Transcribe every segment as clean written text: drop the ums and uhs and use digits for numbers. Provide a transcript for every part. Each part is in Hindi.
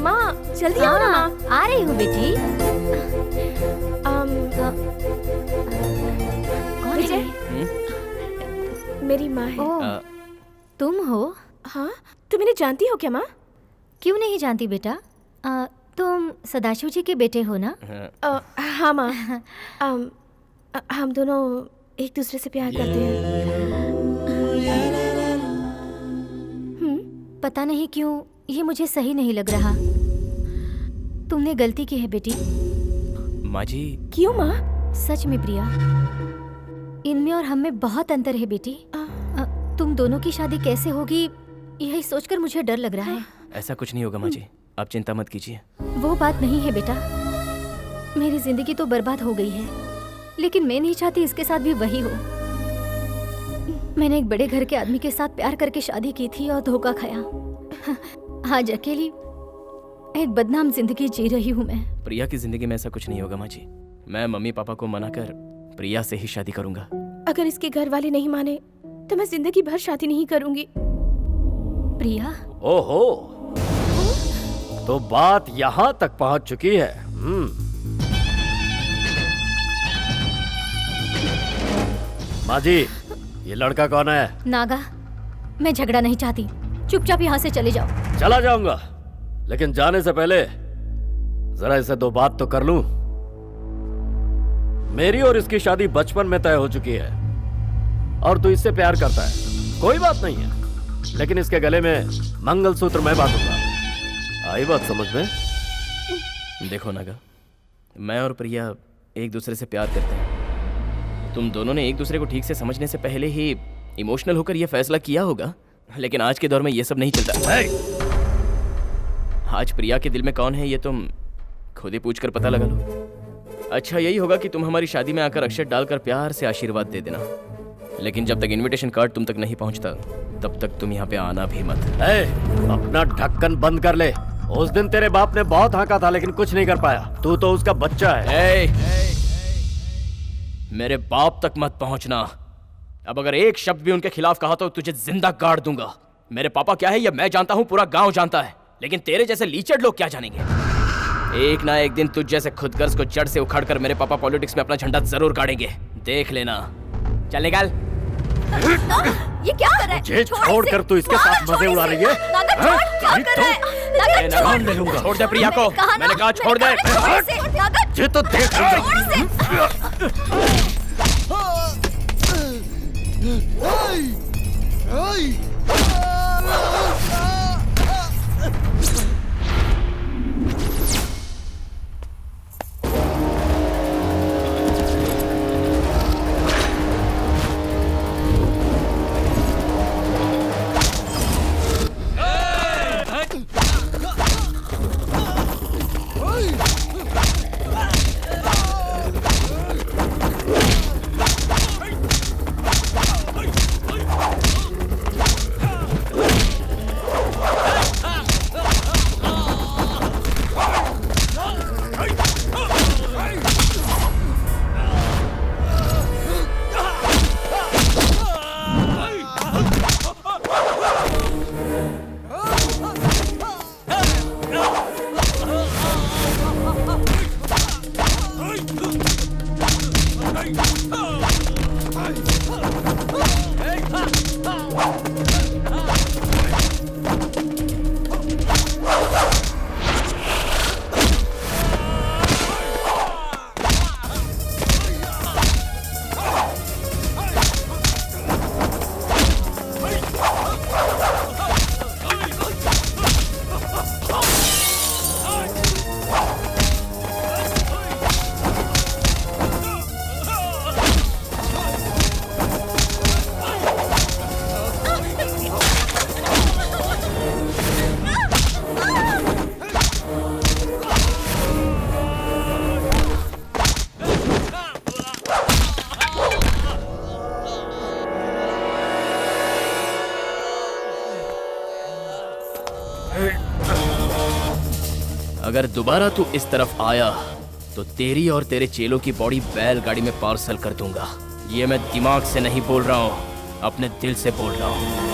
माँ जल्दी आओ ना माँ। आ रही हूँ बेटी। कौन है? मेरी माँ है। तुम हो? हाँ, तुम इन्हें जानती हो क्या माँ? क्यों नहीं जानती बेटा? तुम सदाशिव जी के बेटे हो ना? हाँ माँ। हम दोनों एक दूसरे से प्यार करते हैं। पता नहीं क्यों ये मुझे सही नहीं लग रहा। तुमने गलती की है बेटी। माँ जी। क्यों माँ? सच में प्रिया, इनमें और हम में बहुत अंतर है बेटी। तुम दोनों की शादी कैसे होगी यही सोचकर मुझे डर लग रहा है। ऐसा कुछ नहीं होगा माँ जी, आप चिंता मत कीजिए। वो बात नहीं है बेटा, मेरी जिंदगी तो बर्बाद हो गई है, लेकिन मैं नहीं चाहती इसके साथ भी वही हो। मैंने एक बड़े घर के आदमी के साथ प्यार करके शादी की थी और धोखा खाया। आज अकेली एक बदनाम जिंदगी जी रही हूँ मैं। प्रिया की जिंदगी में ऐसा कुछ नहीं होगा माँ जी। मैं मम्मी पापा को मना कर प्रिया से ही शादी करूंगा। अगर इसके घर वाले नहीं माने तो मैं जिंदगी भर शादी नहीं करूंगी। प्रिया? ओहो, तो बात यहाँ तक पहुँच चुकी है। माँ जी, ये लड़का कौन है? नागा, मैं झगड़ा नहीं चाहती, चुपचाप यहाँ से चले जाओ। चला जाऊंगा, लेकिन जाने से पहले जरा इसे दो बात तो कर लूं। मेरी और इसकी शादी बचपन में तय हो चुकी है और तू इससे प्यार करता है, कोई बात नहीं है, लेकिन इसके गले में मंगलसूत्र मैं बांधूंगा। आई बात समझ में? देखो नागा, मैं और प्रिया एक दूसरे से प्यार करते हैं। तुम दोनों ने एक दूसरे को ठीक से समझने से पहले ही इमोशनल होकर यह फैसला किया होगा, लेकिन आज के दौर में यह सब नहीं चलता। आज प्रिया के दिल में कौन है ये तुम खुद ही पूछकर पता लगा लो। अच्छा यही होगा कि तुम हमारी शादी में आकर अक्षत डालकर प्यार से आशीर्वाद दे देना, लेकिन जब तक इनविटेशन कार्ड तुम तक नहीं पहुंचता तब तक तुम यहाँ पे आना भी मत। अपना ढक्कन बंद कर ले। उस दिन तेरे बाप ने बहुत हाँका था लेकिन कुछ नहीं कर पाया। तू तो उसका बच्चा है। मेरे बाप तक मत पहुंचना। अब अगर एक शब्द भी उनके खिलाफ कहा तो तुझे जिंदा गाड़ दूंगा। मेरे पापा क्या है ये मैं जानता हूँ, पूरा गांव जानता है, लेकिन तेरे जैसे लीचड़ लोग क्या जानेंगे। एक ना एक दिन तुझ जैसे खुदगर्ज को जड़ से उखाड़कर मेरे पापा पॉलिटिक्स में अपना झंडा जरूर गाड़ेंगे, देख लेना। चल निकाल। ये क्या कर रहा है? मुझे छोड़कर तू इसके साथ मजे उड़ा रही है? छोड़ दे प्रिया को, मैंने कहा छोड़ दे। ये तो देख अगर दोबारा तू इस तरफ आया तो तेरी और तेरे चेलों की बॉडी बैलगाड़ी में पार्सल कर दूंगा। ये मैं दिमाग से नहीं बोल रहा हूँ, अपने दिल से बोल रहा हूँ।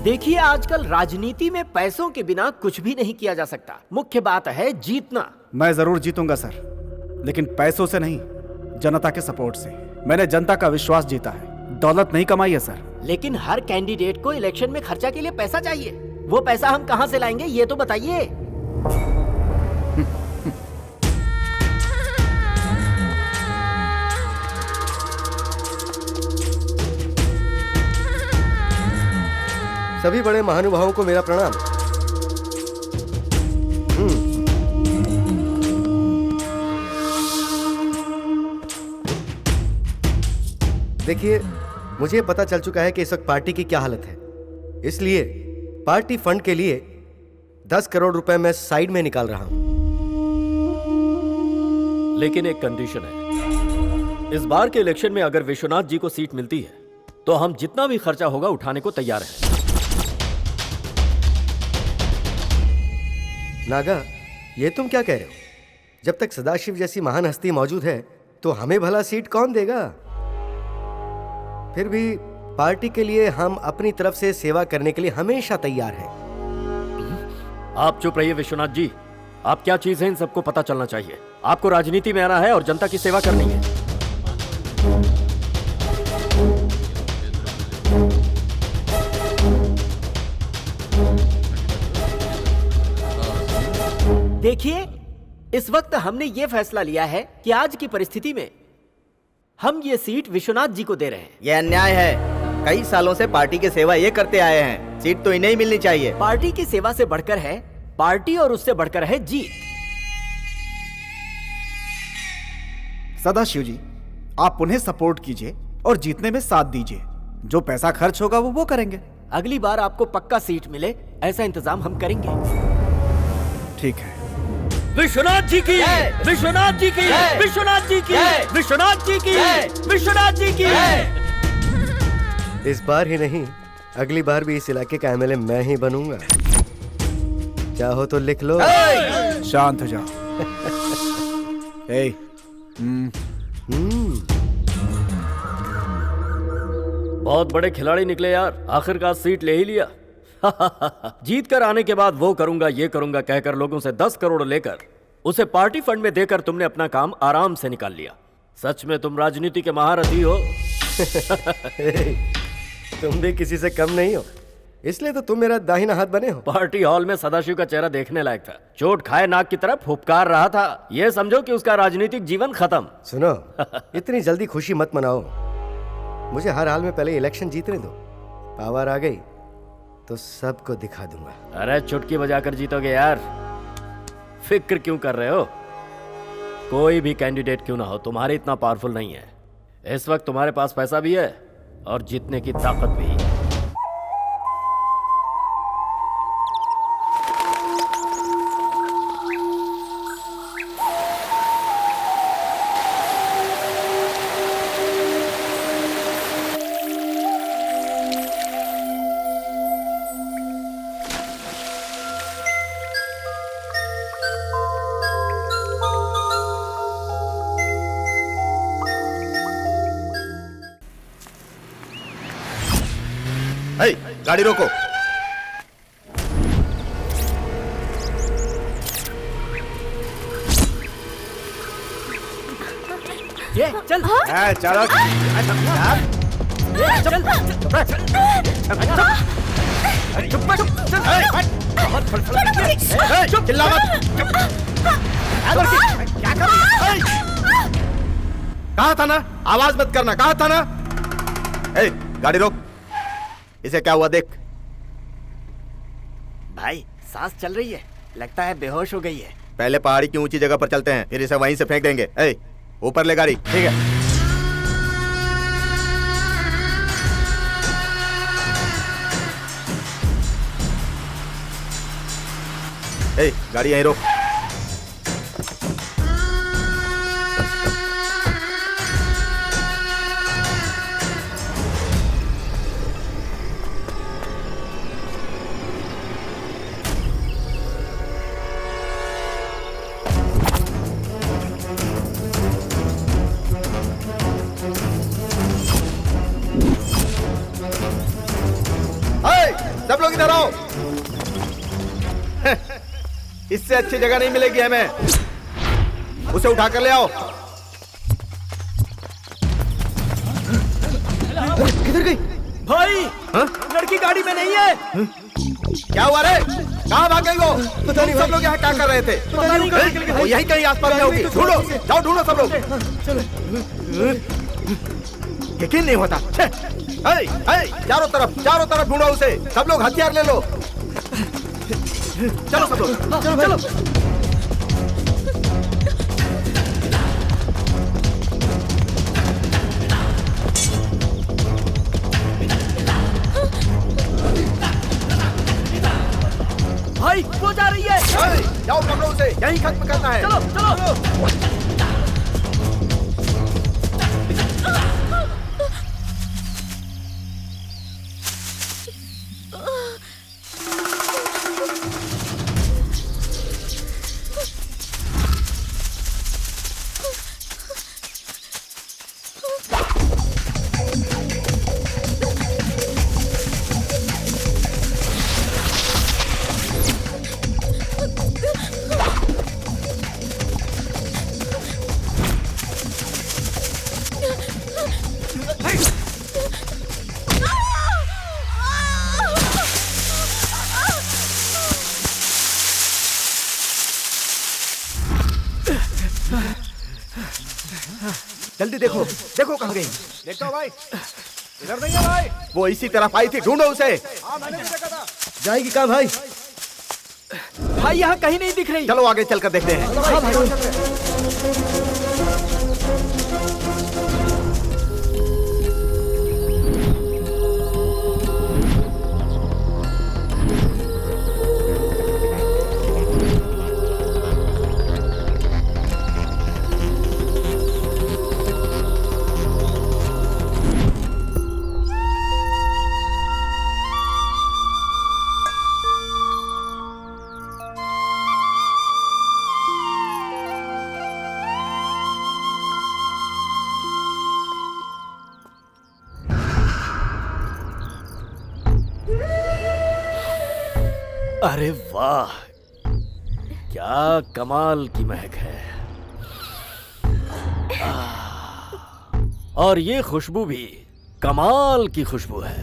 देखिए, आजकल राजनीति में पैसों के बिना कुछ भी नहीं किया जा सकता। मुख्य बात है जीतना। मैं जरूर जीतूंगा सर, लेकिन पैसों से नहीं, जनता के सपोर्ट से। मैंने जनता का विश्वास जीता है, दौलत नहीं कमाई है सर। लेकिन हर कैंडिडेट को इलेक्शन में खर्चा के लिए पैसा चाहिए। वो पैसा हम कहां से लाएंगे, ये तो बताइए। सभी बड़े महानुभावों को मेरा प्रणाम। देखिए, मुझे पता चल चुका है कि इस वक्त पार्टी की क्या हालत है, इसलिए पार्टी फंड के लिए 10 करोड़ रुपए मैं साइड में निकाल रहा हूं। लेकिन एक कंडीशन है, इस बार के इलेक्शन में अगर विश्वनाथ जी को सीट मिलती है तो हम जितना भी खर्चा होगा उठाने को तैयार हैं। नागा, ये तुम क्या कह रहे हो? जब तक सदाशिव जैसी महान हस्ती मौजूद है तो हमें भला सीट कौन देगा? फिर भी पार्टी के लिए हम अपनी तरफ से सेवा करने के लिए हमेशा तैयार हैं। आप चुप रहिए विश्वनाथ जी, आप क्या चीज है इन सबको पता चलना चाहिए। आपको राजनीति में आना है और जनता की सेवा करनी है। देखिए, इस वक्त हमने ये फैसला लिया है कि आज की परिस्थिति में हम ये सीट विश्वनाथ जी को दे रहे हैं। यह अन्याय है। कई सालों से पार्टी की सेवा ये करते आए हैं, सीट तो इन्हें ही मिलनी चाहिए। पार्टी की सेवा से बढ़कर है पार्टी, और उससे बढ़कर है जीत। सदाशिव जी, आप उन्हें सपोर्ट कीजिए और जीतने में साथ दीजिए। जो पैसा खर्च होगा वो करेंगे। अगली बार आपको पक्का सीट मिले, ऐसा इंतजाम हम करेंगे। ठीक है। विश्वनाथ जी की, विश्वनाथ जी की, विश्वनाथ जी की, विश्वनाथ जी की, विश्वनाथ जी की। इस बार ही नहीं, अगली बार भी इस इलाके का एमएलए मैं ही बनूंगा। चाहो तो लिख लो। शांत हो जाओ। बहुत बड़े खिलाड़ी निकले यार, आखिरकार सीट ले ही लिया। जीत कर आने के बाद वो करूंगा ये करूंगा कहकर लोगों से 10 करोड़ लेकर उसे पार्टी फंड में देकर तुमने अपना काम आराम से निकाल लिया। सच में तुम राजनीति के महारथी हो। तुम भी किसी से कम नहीं हो, इसलिए तो तुम मेरा दाहिना हाथ बने हो। पार्टी हॉल में सदाशिव का चेहरा देखने लायक था। चोट खाए नाक की तरफ फुफकार रहा था। ये समझो कि उसका राजनीतिक जीवन खत्म। सुनो, इतनी जल्दी खुशी मत मनाओ। मुझे हर हाल में पहले इलेक्शन जीतने दो। पावर आ गई तो सबको दिखा दूंगा। अरे चुटकी बजाकर जीतोगे यार, फिक्र क्यों कर रहे हो? कोई भी कैंडिडेट क्यों ना हो, तुम्हारे इतना पावरफुल नहीं है। इस वक्त तुम्हारे पास पैसा भी है और जीतने की ताकत भी। गाड़ी रोको। ये चल। चलो। ये चल। चुप। चिल्ला मत। क्या कर रही है? कहा था ना, आवाज मत करना, कहा था ना। गाड़ी रोक। इसे क्या हुआ देख। भाई, सांस चल रही है, लगता है बेहोश हो गई है। पहले पहाड़ी की ऊंची जगह पर चलते हैं, फिर इसे वहीं से फेंक देंगे। ऊपर ले गाड़ी। ठीक है। गाड़ी यहीं रोक। लोग इधर आओ। इससे अच्छी जगह नहीं मिलेगी हमें। उसे उठा कर ले आओ। किधर गई? भाई हाँ? लड़की गाड़ी में नहीं है। क्या हुआ रे? कहाँ भाग गई वो? पता नहीं सब लोग यहाँ क्या कर रहे थे? पता नहीं कहाँ निकल गई। वो यहीं कहीं आसपास जाओगी। ढूंढो, जाओ ढूंढो सब लोग। यकीन नहीं होता। छे! चारों तरफ ढूंढो उसे। सब लोग हथियार ले लो। चलो सब लोग, चलो। भाई वो जा रही है। जाओ पकड़ो उसे, यहीं खत्म करना है। चलो। जल्दी देखो कहाँ गई। देखो भाई, इधर नहीं है भाई। वो इसी तरफ आई थी, ढूंढो उसे। मैंने भी देखा था। जाएगी कहाँ भाई? भाई यहाँ कहीं नहीं दिख रही। चलो आगे चलकर देखते हैं। हाँ भाई। अरे वाह, क्या कमाल की महक है। और ये खुशबू भी कमाल की खुशबू है।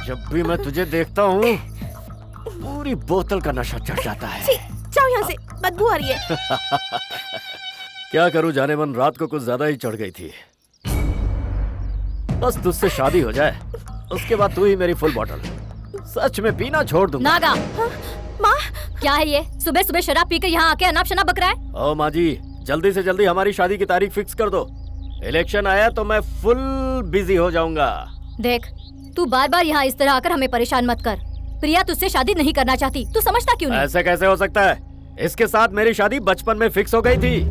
जब भी मैं तुझे देखता हूँ पूरी बोतल का नशा चढ़ जाता है। जाओ यहाँ से, बदबू आ रही है। क्या करूं जाने मन, रात को कुछ ज्यादा ही चढ़ गई थी। बस तुझसे शादी हो जाए, उसके बाद तू ही मेरी फुल बॉटल। सच में पीना छोड़ दूंगा। नागा, माँ, क्या है ये? सुबह सुबह शराब पी के यहाँ आके अनाप शनाप बक रहा है। ओ माँ जी, जल्दी से जल्दी हमारी शादी की तारीख फिक्स कर दो। इलेक्शन आया तो मैं फुल बिजी हो जाऊंगा। देख, तू बार बार यहाँ इस तरह आकर हमें परेशान मत कर। प्रिया तुझसे शादी नहीं करना चाहती, तू समझता क्यों नहीं? ऐसे कैसे हो सकता है? इसके साथ मेरी शादी बचपन में फिक्स हो गई थी।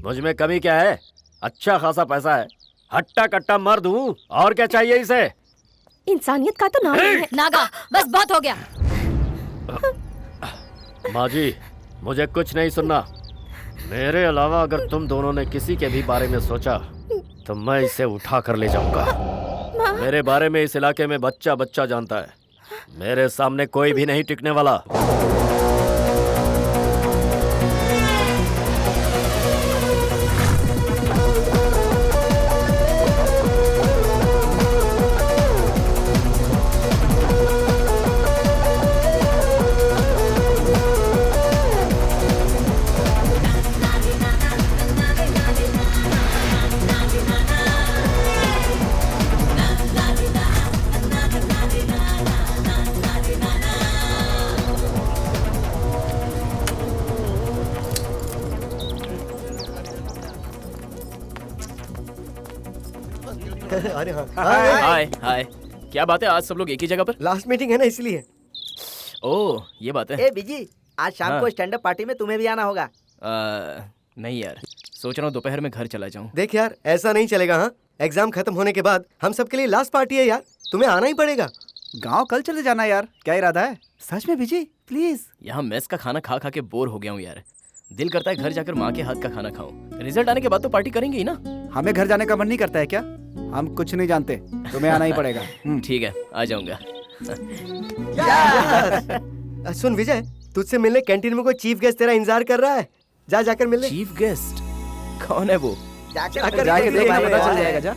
मुझ में कमी क्या है? अच्छा खासा पैसा है, हट्टा कट्टा मर्द हूँ, और क्या चाहिए इसे? इंसानियत का तो नाम ही है। नागा, बस बहुत हो गया। माँ जी, मुझे कुछ नहीं सुनना। मेरे अलावा अगर तुम दोनों ने किसी के भी बारे में सोचा तो मैं इसे उठा कर ले जाऊंगा। मेरे बारे में इस इलाके में बच्चा बच्चा जानता है। मेरे सामने कोई भी नहीं टिकने वाला। अरे हाँ, हाय हाय, क्या बात है? आज सब लोग एक ही जगह पर? लास्ट मीटिंग है ना इसलिए। ओह, ये बात है। ए बिजी, आज शाम हाँ। को स्टैंड अप पार्टी में तुम्हें भी आना होगा। नहीं यार, सोच रहा हूँ दोपहर में घर चला जाऊँ। देख यार, ऐसा नहीं चलेगा। हाँ, एग्जाम खत्म होने के बाद हम सबके लिए लास्ट पार्टी है यार, तुम्हें आना ही पड़ेगा। गांव कल चले जाना यार, क्या इरादा है? सच में बिजी, प्लीज। यहाँ मेस का खाना खा खा के बोर हो गया हूँ यार। दिल करता है घर जाकर माँ के हाथ का खाना खाऊं। रिजल्ट आने के बाद तो पार्टी करेंगे ही ना। हमें घर जाने का मन नहीं करता है क्या? हम कुछ नहीं जानते, तुम्हें आना ही पड़ेगा। ठीक है, आ जाऊंगा। सुन विजय, तुझसे मिलने कैंटीन में कोई चीफ गेस्ट तेरा इंतजार कर रहा है। जा जाकर मिल ले। चीफ गेस्ट कौन है वो? जाके देख, पता चल जाएगा। जा।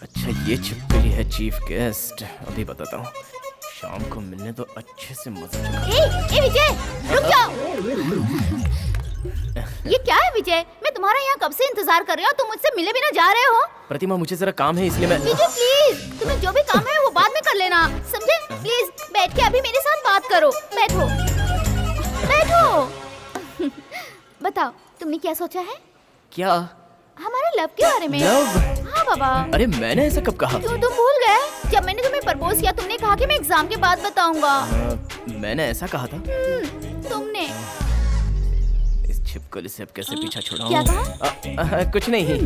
अच्छा, ये छिपकली है चीफ गेस्ट। अभी बताता हूँ, शाम को मिलने तो अच्छे से मजा चलेगा। ए विजय, रुक जाओ। ये क्या है विजय? मैं तुम्हारा यहाँ कब से इंतजार कर रही हूँ, तुम मुझसे मिले बिना जा रहे हो। प्रतिमा, मुझे जरा काम है इसलिए मैं। विजय प्लीज, तुम्हें जो भी काम है वो बाद में कर लेना, समझे? प्लीज बैठ के अभी मेरे साथ बात करो। बैठो बैठो। बताओ, तुमने क्या सोचा है? क्या? हमारे लव के बारे में। लव? हाँ बाबा। अरे मैंने ऐसा कब कहा? क्यों, तुम भूल गए? जब मैंने तुम्हें प्रपोज किया तुमने कहा कि मैं एग्जाम के बाद बताऊंगा। मैंने ऐसा कहा था? तुमने इस छिपकली से अब कैसे पीछा छुड़ाऊं? क्या कहा? कुछ नहीं।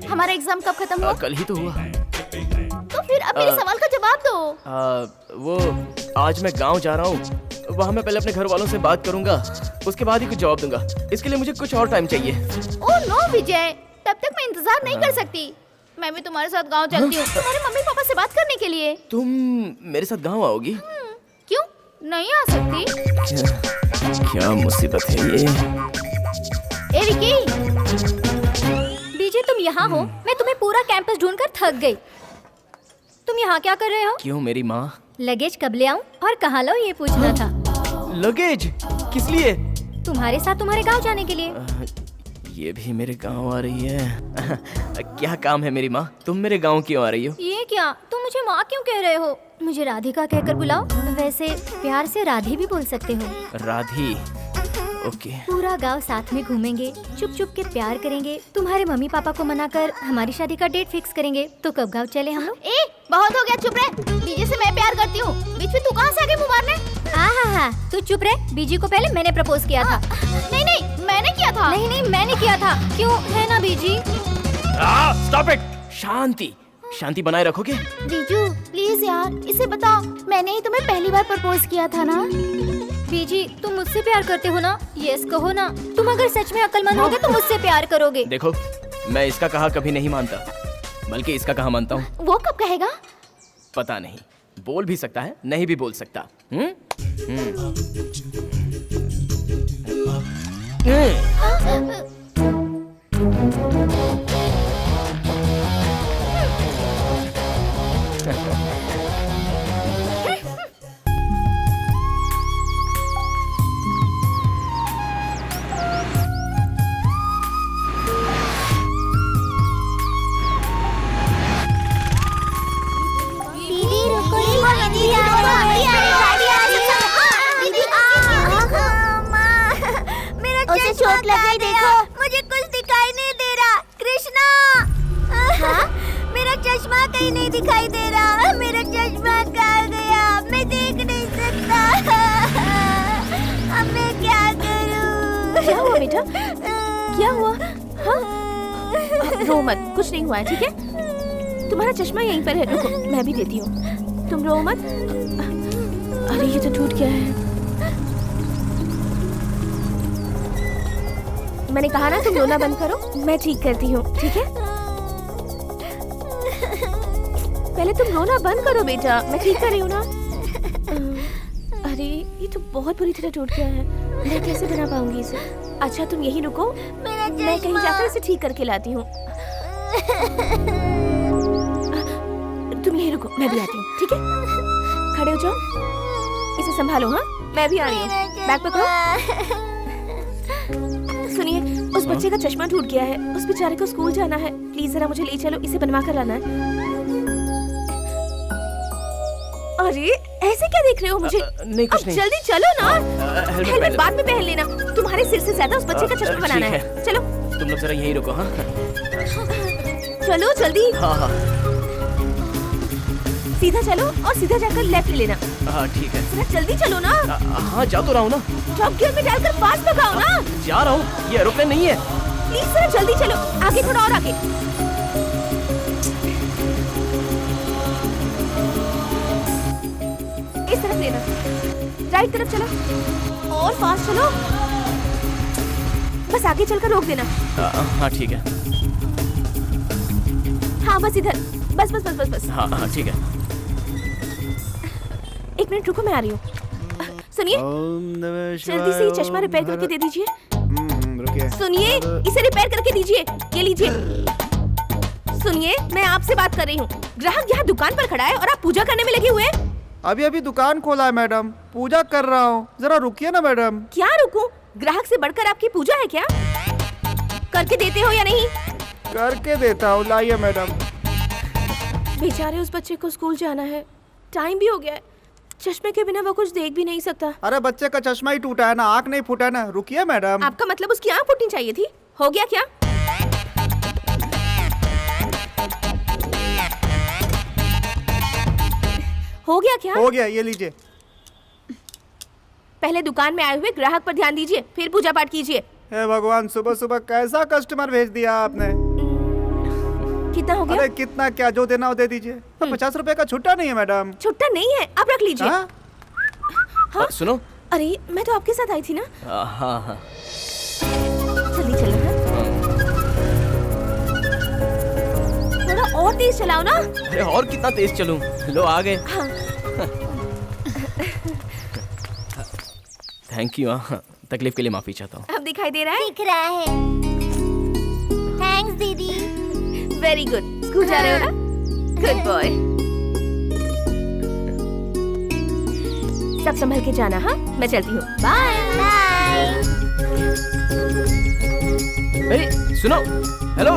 हमारा एग्जाम कब खत्म हुआ? कल ही तो हुआ। तो फिर अब मेरे सवाल का जवाब दो। वो आज मैं गांव जा रहा हूँ, वहाँ मैं पहले अपने घर वालों से बात करूंगा, उसके बाद ही कुछ जवाब दूंगा। इसके लिए मुझे कुछ और टाइम चाहिए। ओह नो विजय, तब तक मैं इंतजार नहीं कर सकती। मैं भी तुम्हारे साथ गांव चलती हूँ, तुम्हारे मम्मी पापा से बात करने के लिए। तुम मेरे साथ गांव आओगी? क्यों नहीं आ सकती? क्या मुसीबत है ये? ए विकी। बीजी, तुम यहाँ हो? मैं तुम्हें पूरा कैंपस ढूंढकर थक गई। तुम यहाँ क्या कर रहे हो? क्यों मेरी माँ? लगेज कब ले आऊं और कहाँ लाऊं ये पूछना था। लगेज? किस लिए? तुम्हारे साथ तुम्हारे गांव जाने के लिए। ये भी मेरे गांव आ रही है। क्या काम है मेरी माँ? तुम मेरे गांव क्यों आ रही हो? ये क्या, तुम मुझे माँ क्यों कह रहे हो? मुझे राधिका कहकर बुलाओ। वैसे प्यार से राधी भी बोल सकते हो। राधी? ओके। पूरा गांव साथ में घूमेंगे, चुप चुप के प्यार करेंगे, तुम्हारे मम्मी पापा को मनाकर हमारी शादी का डेट फिक्स करेंगे। तो कब गांव चले हम लोग? ए, बहुत हो गया, चुप रह। बीजी से मैं प्यार करती हूँ, बीच में तू कहाँ से आ गई मुँह मारने? हाँ, तू चुप रह। बीजी को पहले मैंने प्रपोज किया था। नहीं, मैंने किया था। नहीं, मैंने किया था। क्यों, है ना बीजी? Stop it. शांति बनाए रखोगे? बीजू प्लीज यार, इसे बताओ, मैंने ही तुम्हें पहली बार प्रपोज किया था ना? बीजी, तुम मुझसे प्यार करते हो ना? यस कहो ना। तुम अगर सच में अक्लमंद होगे तो मुझसे प्यार करोगे। देखो, मैं इसका कहा कभी नहीं मानता, बल्कि इसका कहा मानता हूँ। वो कब कहेगा? पता नहीं, बोल भी सकता है, नहीं भी बोल सकता। उसे चोट लग गई, देखो। मुझे कुछ दिखाई नहीं दे रहा। कृष्णा, मेरा चश्मा कहीं नहीं दिखाई दे रहा। मेरा चश्मा कहाँ गया? मैं देख नहीं सकता। अब मैं क्या करूं? क्या हुआ बेटा? क्या हुआ? हाँ? रो मत, कुछ नहीं हुआ है, ठीक है? तुम्हारा चश्मा यहीं पर है, रुको मैं भी देती हूँ। तुम रो मत। अरे ये तो टूट गया है। मैंने कहा ना तुम रोना बंद करो, मैं ठीक करती हूँ, ठीक है? पहले तुम रोना बंद करो बेटा, मैं ठीक कर रही हूँ ना। अरे ये तो बहुत बुरी तरह टूट गया है, मैं कैसे बना पाऊंगी इसे? अच्छा तुम यहीं रुको, मैं कहीं जाकर इसे ठीक करके लाती हूँ। तुम यहीं रुको, मैं भी आती हूँ, ठीक है? खड़े हो जाओ, इसे संभालो। हाँ, मैं भी आ रही हूँ। बैग पकड़ो। सुनिए, उस बच्चे का चश्मा टूट गया है, उस बेचारे को स्कूल जाना है, प्लीज जरा मुझे ले चलो, इसे बनवा कर लाना है। अरे ऐसे क्या देख रहे हो मुझे? नहीं कुछ नहीं। जल्दी चलो ना। हेलमेट बाद में पहन लेना, तुम्हारे सिर से ज्यादा उस बच्चे का चश्मा बनाना है। चलो तुम लोग जरा यहीं रुको। हाँ चलो जल्दी। हाँ, सीधा चलो और सीधा जाकर लेफ्ट लेना। हाँ ठीक है। जरा जल्दी चलो ना। हाँ जा तो रहा हूँ ना। टॉप गियर में डालकर फास्ट भगाओ ना। जा रहा हूँ, ये एरोप्लेन नहीं है। प्लीज जरा जल्दी चलो, आगे थोड़ा और आगे। इस तरफ लेना, राइट तरफ चलो और फास्ट चलो। बस आगे चलकर रोक देना। हाँ ठीक है। हाँ बस इधर, बस बस बस बस बस। हाँ हाँ ठीक है। एक मिनट रुको, मैं आ रही हूँ। सुनिए, जल्दी से ये चश्मा रिपेयर करके दे दीजिए। रुकिए। सुनिए, इसे रिपेयर करके दीजिए। ये लीजिए। सुनिए, मैं आपसे बात कर रही हूँ। ग्राहक यहाँ दुकान पर खड़ा है और आप पूजा करने में लगे हुए हैं। अभी अभी दुकान खोला है मैडम, पूजा कर रहा हूँ, जरा रुकिए ना मैडम। क्या रुकूं? ग्राहक से बढ़कर आपकी पूजा है क्या? करके देते हो या नहीं? करके देता हूँ, लाइए मैडम। बेचारे उस बच्चे को स्कूल जाना है, टाइम भी हो गया है। चश्मे के बिना वो कुछ देख भी नहीं सकता। अरे बच्चे का चश्मा ही टूटा है ना, आँख नहीं फूटा है ना। रुकिए मैडम। आपका मतलब उसकी आँख फूटनी चाहिए थी? हो गया क्या? हो गया क्या? हो गया, ये लीजिए। पहले दुकान में आए हुए ग्राहक पर ध्यान दीजिए, फिर पूजा पाठ कीजिए। हे भगवान, सुबह सुबह कैसा कस्टमर भेज दिया आपने। कितना हो गया? अरे कितना क्या, जो देना हो दे दीजिए। 50 रुपए का छुट्टा नहीं है मैडम। छुट्टा नहीं है, आप रख लीजिए। हाँ? हाँ? सुनो। अरे मैं तो आपके साथ आई थी ना। हाँ हाँ। जल्दी चलो ना। थोड़ा और तेज चलाओ ना। अरे और कितना तेज चलूं? लो आ गए। हाँ। Thank you. हाँ, तकलीफ के लिए माफी चाहता हूँ। अब दिखाई दे रहा है? दिख रहा है। थैंक्स दीदी। Very good. स्कूल जा रहे हो ना? Good boy. सब संभल के जाना। हाँ, मैं चलती हूँ। Bye bye. अरे सुनो, हेलो।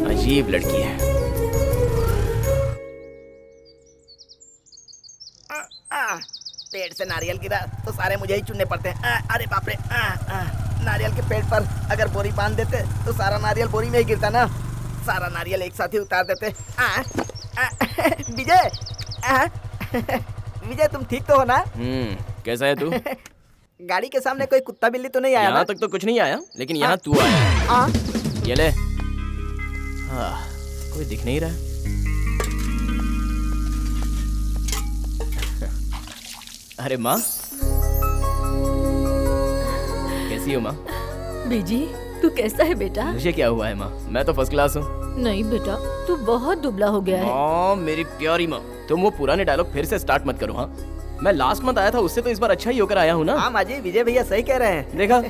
अजीब लड़की है। पेड़ से नारियल गिरा तो सारे मुझे ही चुनने पड़ते हैं। अरे बाप रे। नारियल के पेड़ पर अगर बोरी बांध देते तो सारा नारियल बोरी में ही गिरता ना। सारा नारियल एक साथ ही उतार देते। विजय, विजय तुम ठीक तो हो ना? कैसा है तू? गाड़ी के सामने कोई कुत्ता बिल्ली तो नहीं आया ना? यहाँ तक तो कुछ नहीं आया, लेकिन यहाँ तू आया। ये ले। हाँ, कोई दिख नहीं रहा। अरे माँ, कैसी हो माँ? बीजी, तू कैसा है बेटा? मुझे क्या हुआ है माँ? मैं तो फर्स्ट क्लास हूँ। नहीं बेटा, तू बहुत दुबला हो गया है। माँ, मेरी प्यारी माँ, तुम वो पुराने डायलॉग फिर से स्टार्ट मत करो। हाँ, मैं लास्ट मंथ आया था, उससे तो इस बार अच्छा ही होकर आया हूँ ना। हाँ माँ जी, विजय भैया सही कह रहे हैं। देखा?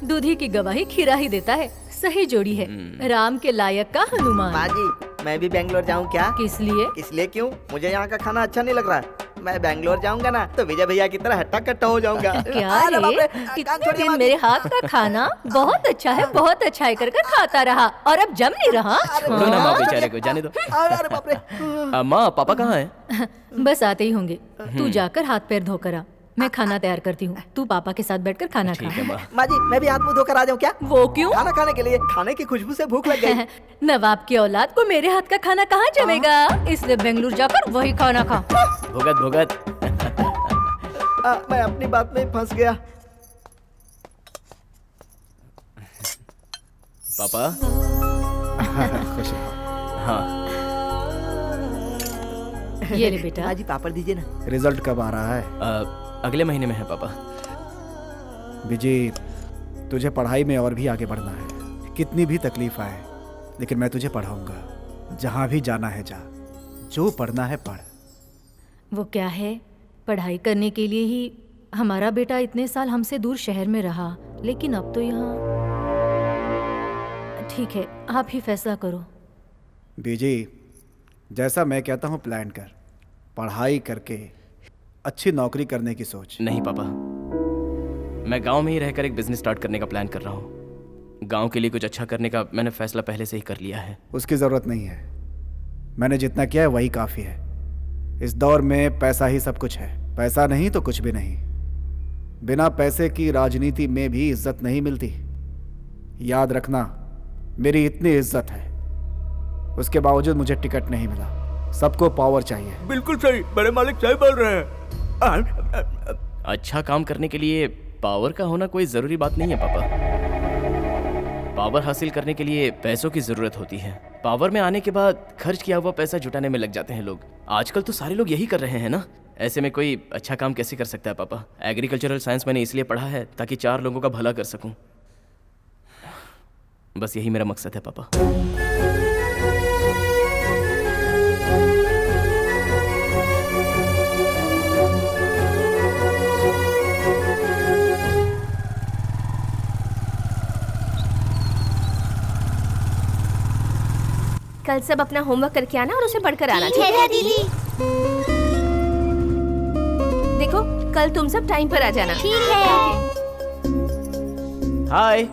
दूधी की गवाही खीरा ही देता है। सही जोड़ी है। राम के लायक का हनुमान। माँ जी, मैं भी बेंगलोर जाऊँ क्या? किस लिए? इसलिए क्यों? मुझे यहाँ का खाना अच्छा नहीं लग रहा है। मैं बेंगलोर जाऊंगा ना तो विजय भैया की तरह हट्टा कट्टा हो जाऊंगा। क्या अरे बाप रे, रे? कान कितने छोड़िए दिन माँ जी। मेरे हाथ का खाना बहुत अच्छा है, बहुत अच्छा है कर खाता रहा और अब जम नहीं रहा। छोड़ो ना माँ, बेचारे को जाने दो। अरे बाप रे। माँ, पापा कहाँ है? बस आते ही होंगे। तू जाकर हाथ पैर धोकर आ, मैं खाना तैयार करती हूँ। तू पापा के साथ बैठकर खाना ठीक खा। है माँ। माँ जी, मैं भी हाथ मुंह धोकर आ जाऊँ क्या? वो क्यों? खाना खाने के लिए। खाने की खुशबू से भूख लग गई। नवाब की औलाद को मेरे हाथ का खाना कहाँ जमेगा, इसलिए बेंगलुरु जाकर वही खाना खा। भुगत भुगत। मैं अपनी बात में फंस गया। पापा। खुश रहो। हाँ, ये ले बेटा। माँ जी, पापड़ दीजिए ना। रिजल्ट कब आ रहा है? अगले महीने में है पापा। विजय, तुझे पढ़ाई में और भी आगे बढ़ना है। कितनी भी तकलीफ आए, लेकिन मैं तुझे पढ़ाऊंगा। जहाँ भी जाना है जा, जो पढ़ना है पढ़। वो क्या है, पढ़ाई करने के लिए ही हमारा बेटा इतने साल हमसे दूर शहर में रहा, लेकिन अब तो यहाँ। ठीक है, आप ही फैसला करो। विजय, जैसा मैं कहता हूँ प्लान कर। पढ़ाई करके अच्छी नौकरी करने की सोच। नहीं पापा, मैं गांव में ही रहकर एक बिजनेस स्टार्ट करने का प्लान कर रहा हूँ। गांव के लिए कुछ अच्छा करने का मैंने फैसला पहले से ही कर लिया है। उसकी ज़रूरत नहीं है। मैंने जितना किया है वही काफ़ी है। इस दौर में पैसा ही सब कुछ है। पैसा नहीं तो कुछ भी नहीं। बिना पैसे की राजनीति में भी इज्जत नहीं मिलती। याद रखना, मेरी इतनी इज्जत है, उसके बावजूद मुझे टिकट नहीं मिला। सबको पावर चाहिए। बिल्कुल सही, बड़े मालिक सही बोल रहे हैं। अच्छा काम करने के लिए पावर का होना कोई ज़रूरी बात नहीं है पापा। पावर हासिल करने के लिए पैसों की जरूरत होती है। पावर में आने के बाद खर्च किया हुआ पैसा जुटाने में लग जाते हैं लोग। आजकल तो सारे लोग यही कर रहे हैं ना। ऐसे में कोई अच्छा काम कैसे कर सकता है पापा? एग्रीकल्चरल साइंस मैंने इसलिए पढ़ा है ताकि 4 लोगों का भला कर सकूं। बस यही मेरा मकसद है पापा। कल सब अपना होमवर्क करके आना और उसे पढ़कर आना, ठीक है दीदी। देखो कल तुम सब टाइम पर आ जाना। ठीक है। हाय।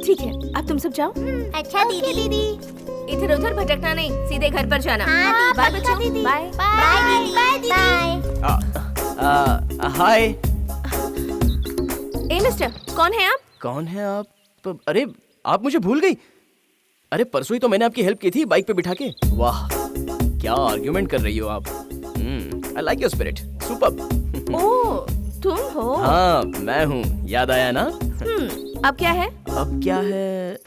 ठीक है, अब तुम सब जाओ। अच्छा दीदी। इधर उधर भटकना नहीं, सीधे घर पर जाना। हाँ, बाय पक्का बच्चों, दीदी। बाय। बाय दीदी। बाय। हाय। ए मिस्टर, कौन है आप? कौन है आप? अरे आप मुझे भूल गई। अरे परसों ही तो मैंने आपकी हेल्प की थी बाइक पे बिठा के। वाह क्या आर्ग्यूमेंट कर रही हो आप। I like your spirit, superb. Oh तुम हो? हाँ मैं हूँ, याद आया ना? अब क्या है? अब क्या है?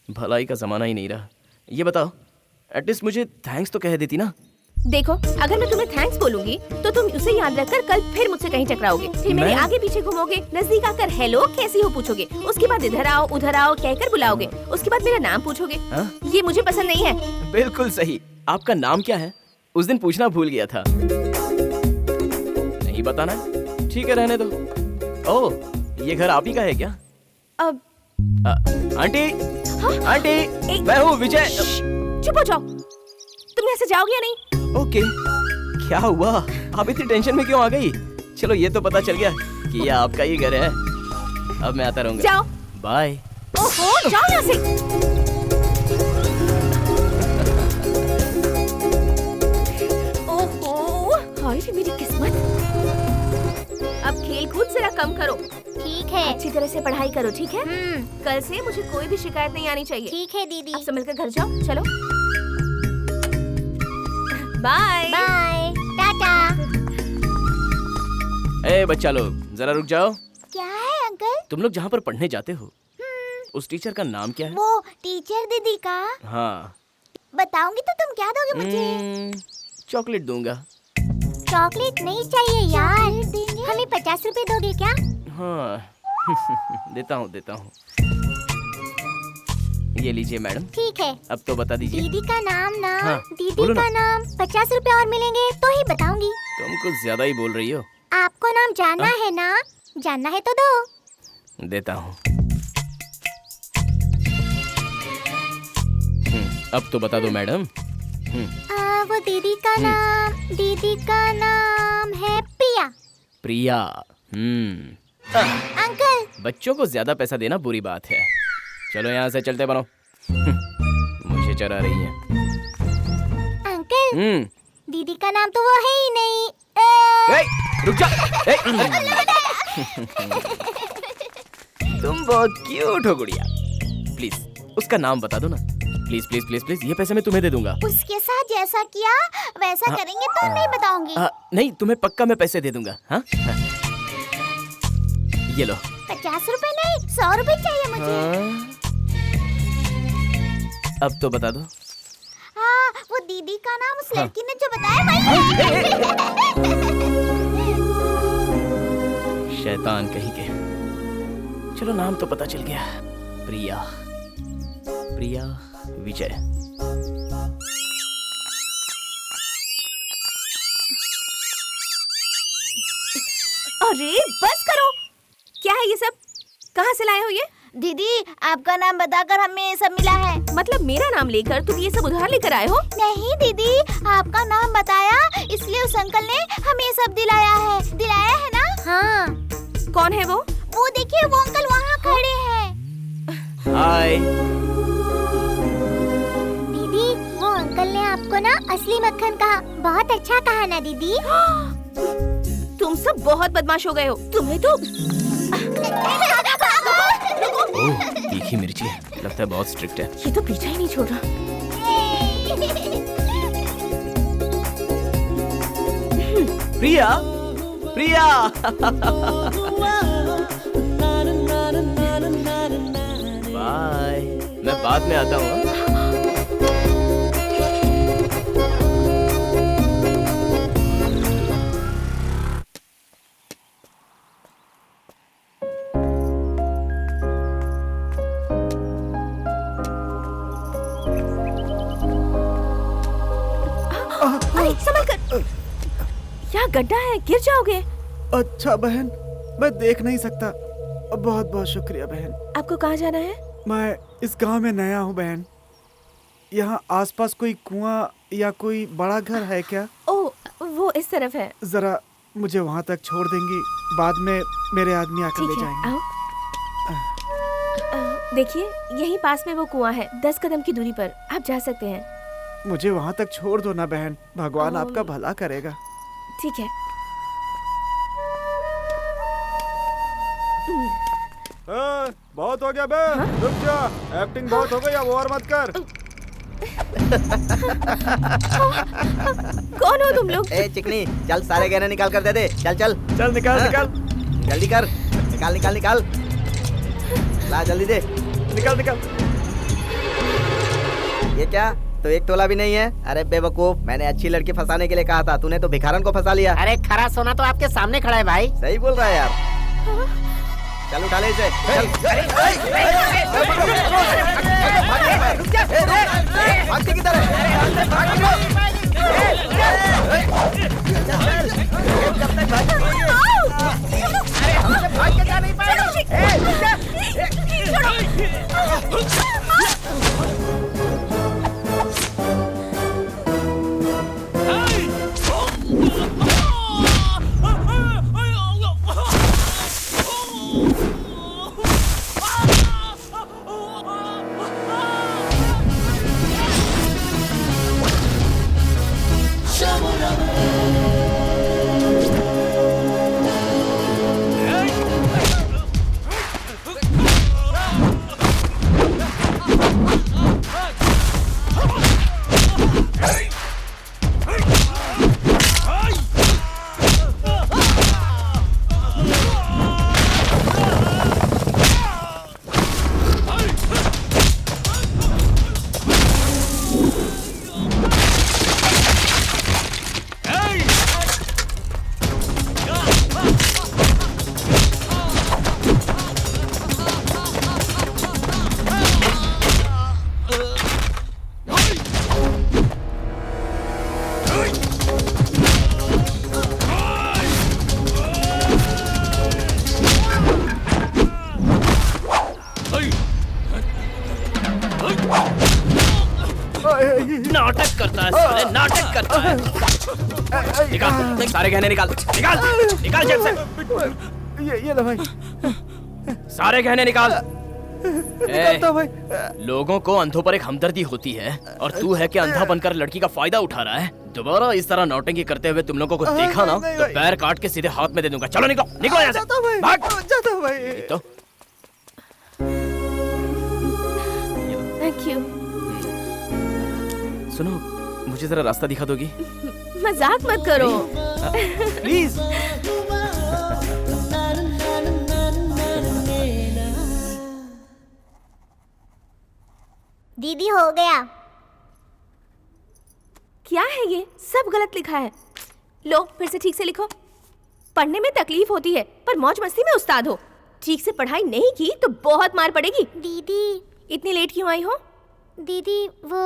भलाई का जमाना ही नहीं रहा। ये बताओ, एटलीस्ट मुझे थैंक्स तो कह देती ना। देखो अगर मैं तुम्हें थैंक्स बोलूंगी तो तुम उसे याद रखकर कल फिर मुझसे कहीं टकराओगे, फिर मेरे आगे पीछे घूमोगे, नजदीक आकर हेलो कैसी हो पूछोगे, उसके बाद इधर आओ उधर आओ कहकर बुलाओगे, उसके बाद मेरा नाम पूछोगे। ये मुझे पसंद नहीं है। बिल्कुल सही। आपका नाम क्या है? उस दिन पूछना भूल गया था। नहीं बताना? ठीक है रहने दो। ओह ये घर आप ही का है क्या? अब आंटी। हाँ? आंटी मैं हूँ विजय। चुप हो जाओ, तुम यहाँ से जाओगे या नहीं? ओके क्या हुआ? आप इतनी टेंशन में क्यों आ गई? चलो ये तो पता चल गया कि ये आपका ही घर है। अब मैं आता रहूंगा। जाओ। बाय। ओहो जाओ यहाँ से। ओहो हाय रे मेरी किस्मत। अब खेल कूद जरा कम करो। ठीक है। अच्छी तरह से पढ़ाई करो, ठीक है? कल से मुझे कोई भी शिकायत नहीं आनी चाहिए। ठीक है दीदी। अब संभल कर घर जाओ, चलो। बाय। बाय। टाटा। ए बच्चा लोग जरा रुक जाओ। क्या है अंकल? तुम लोग जहाँ पर पढ़ने जाते हो उस टीचर का नाम क्या है? वो टीचर दीदी का। हाँ बताऊंगी तो तुम क्या दोगे मुझे? चॉकलेट दूंगा। चॉकलेट नहीं चाहिए यार। हमें 50 रुपए दोगे क्या? हाँ देता हूँ। ये लीजिए मैडम। ठीक है। अब तो बता दीजिए। दीदी का नाम ना। हाँ, दीदी बोलो का ना। नाम 50 रुपए और मिलेंगे तो ही बताऊंगी। तुम कुछ ज्यादा ही बोल रही हो। आपको नाम जानना है ना? जानना है तो दो। देता हूँ। अब तो बता दो मैडम। वो दीदी का नाम है प्रिया। प्रिया। अंकल। बच्चों को ज्यादा पैसा देना बुरी बात है। चलो यहाँ से चलते बनो। मुझे चरा रही है। अंकल दीदी का नाम तो वो है ही नहीं। रुक जा। तुम बहुत क्यूट हो गुड़िया। प्लीज उसका नाम बता दो ना। प्लीज प्लीज प्लीज प्लीज, ये पैसे मैं तुम्हें दे दूंगा। उसके साथ जैसा किया वैसा करेंगे तो नहीं बताऊंगी। नहीं तुम्हें पक्का मैं पैसे दे दूंगा। हाँ ये लो। 50 रुपए नहीं 100 रुपए चाहिए मुझे। अब तो बता दो। हाँ वो दीदी का नाम उस लड़की ने जो बताया वही है। शैतान कहीं के। चलो नाम तो पता चल गया। प्रिया विजय। अरे बस करो। क्या है ये सब? कहाँ से लाए हो ये? दीदी आपका नाम बताकर हमें ये सब मिला है। मतलब मेरा नाम लेकर तुम ये सब उधार लेकर आए हो? नहीं दीदी आपका नाम बताया इसलिए उस अंकल ने हमें ये सब दिलाया है ना? हाँ। कौन है वो? वो देखिए वो अंकल वहाँ खड़े हैं। हाय। दीदी वो अंकल ने आपको ना असली मक्खन कहा। बहुत अच्छा कहा ना दीदी? तुम सब बहुत बदमाश हो गए हो। तुम्हें तो ओह तीखी मिर्ची, लगता है बहुत स्ट्रिक्ट है। ये तो पीछा ही नहीं छोड़ रहा। प्रिया बाद में आता हूँ। अरे संभल कर, यहाँ गड्ढा है, गिर जाओगे। अच्छा बहन, मैं देख नहीं सकता। बहुत बहुत शुक्रिया बहन। आपको कहाँ जाना है? मैं इस गांव में नया हूँ बहन। यहाँ आसपास कोई कुआं या कोई बड़ा घर है क्या? ओह, वो इस तरफ है। जरा मुझे वहाँ तक छोड़ देंगी, बाद में मेरे आदमी आकर ले ठीक है, जाएंगे। आओ। देखिए, यहीं पास में वो कुआं है, 10 कदम की दूरी पर। आप जा सकते हैं। मुझे वहाँ तक छोड़ दो ना बहन, भगवान आपका भला करेगा। ठीक है। बहुत हो गया बे, रुक जा। एक्टिंग बहुत हो गई, अब और मत कर। कौन हो तुम लोग? ए चिकनी, चल सारे गहने निकाल कर दे दे। चल चल चल निकाल निकाल जल्दी कर, निकाल निकाल निकाल, ला जल्दी दे। निकाल निकाल। ये क्या, तो 1 तोला भी नहीं है? अरे बेवकूफ, मैंने अच्छी लड़की फंसाने के लिए कहा था, तूने तो भिखारन को फंसा लिया। अरे खरा सोना तो आपके सामने खड़ा है भाई। सही बोल रहा है यार। चल उठा ले इसे, चल। भागते किधर नाटक करता है साले, नाटक करता है। निकाल सारे गहने, निकाल निकाल निकाल जेब से। ये लो भाई, सारे गहने निकाल। निकालता भाई। लोगों को अंधों पर एक हमदर्दी होती है, और तू है कि अंधा बनकर लड़की का फायदा उठा रहा है। दोबारा इस तरह नौटंकी करते हुए तुम लोगों को देखा ना तो पैर काट के सीधे हाथ में दे दूंगा। चलो निकलो निकलो यहाँ से, भाग। जाता भाई। तो थैंक यू। सुनो, मुझे जरा रास्ता दिखा दोगी? मजाक मत करो। प्लीज। दीदी हो गया। क्या है ये? सब गलत लिखा है। लो फिर से ठीक से लिखो। पढ़ने में तकलीफ होती है पर मौज मस्ती में उस्ताद हो। ठीक से पढ़ाई नहीं की तो बहुत मार पड़ेगी। दीदी। इतनी लेट क्यों आई हो? दीदी वो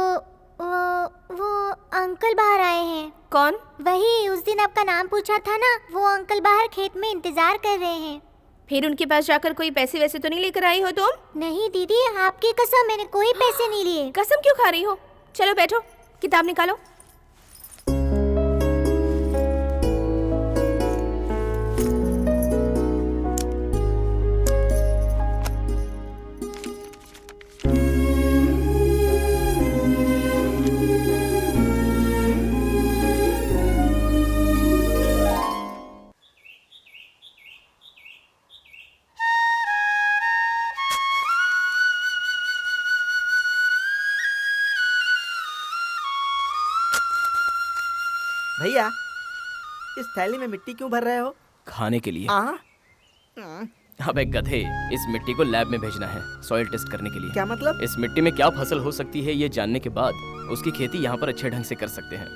अंकल बाहर आए हैं। कौन? वही उस दिन आपका नाम पूछा था ना, वो अंकल बाहर खेत में इंतजार कर रहे हैं। फिर उनके पास जाकर कोई पैसे वैसे तो नहीं लेकर आई हो तुम? नहीं दीदी, आपकी कसम, मैंने कोई पैसे नहीं लिए। कसम क्यों खा रही हो? चलो बैठो, किताब निकालो। भैया, इस थैली में मिट्टी क्यों भर रहे हो? खाने के लिए। अबे गधे, इस मिट्टी को लैब में भेजना है सॉइल टेस्ट करने के लिए। क्या मतलब? इस मिट्टी में क्या फसल हो सकती है ये जानने के बाद उसकी खेती यहाँ पर अच्छे ढंग से कर सकते हैं।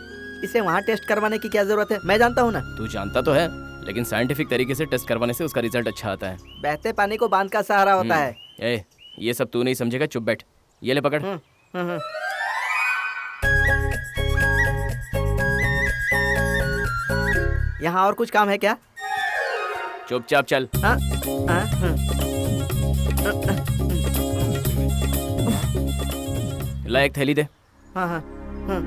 इसे वहाँ टेस्ट करवाने की क्या जरूरत है? मैं जानता हूँ ना। तू जानता तो है, लेकिन साइंटिफिक तरीके से टेस्ट करवाने से उसका रिजल्ट अच्छा आता है। बहते पानी को बांध का सहारा होता है। ए, ये सब तू नहीं समझेगा, चुप बैठ। ये ले पकड़। यहाँ और कुछ काम है क्या? चुपचाप चल। हाँ? ला एक थैली दे। हाँ हाँ हाँ।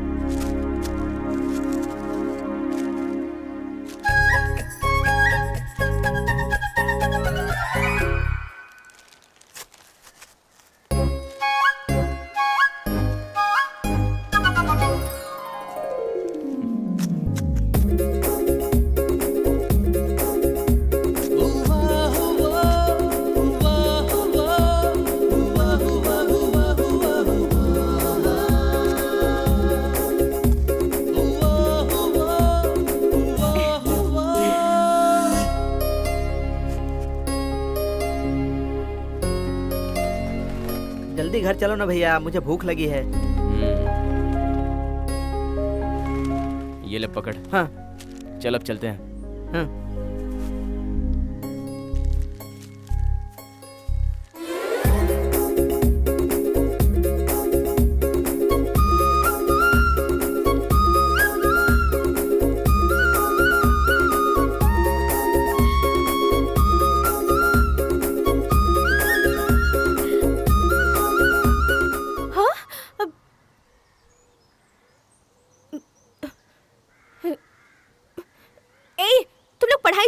जल्दी घर चलो ना भैया, मुझे भूख लगी है। ये ले पकड़। हाँ चल अब चलते हैं। हाँ।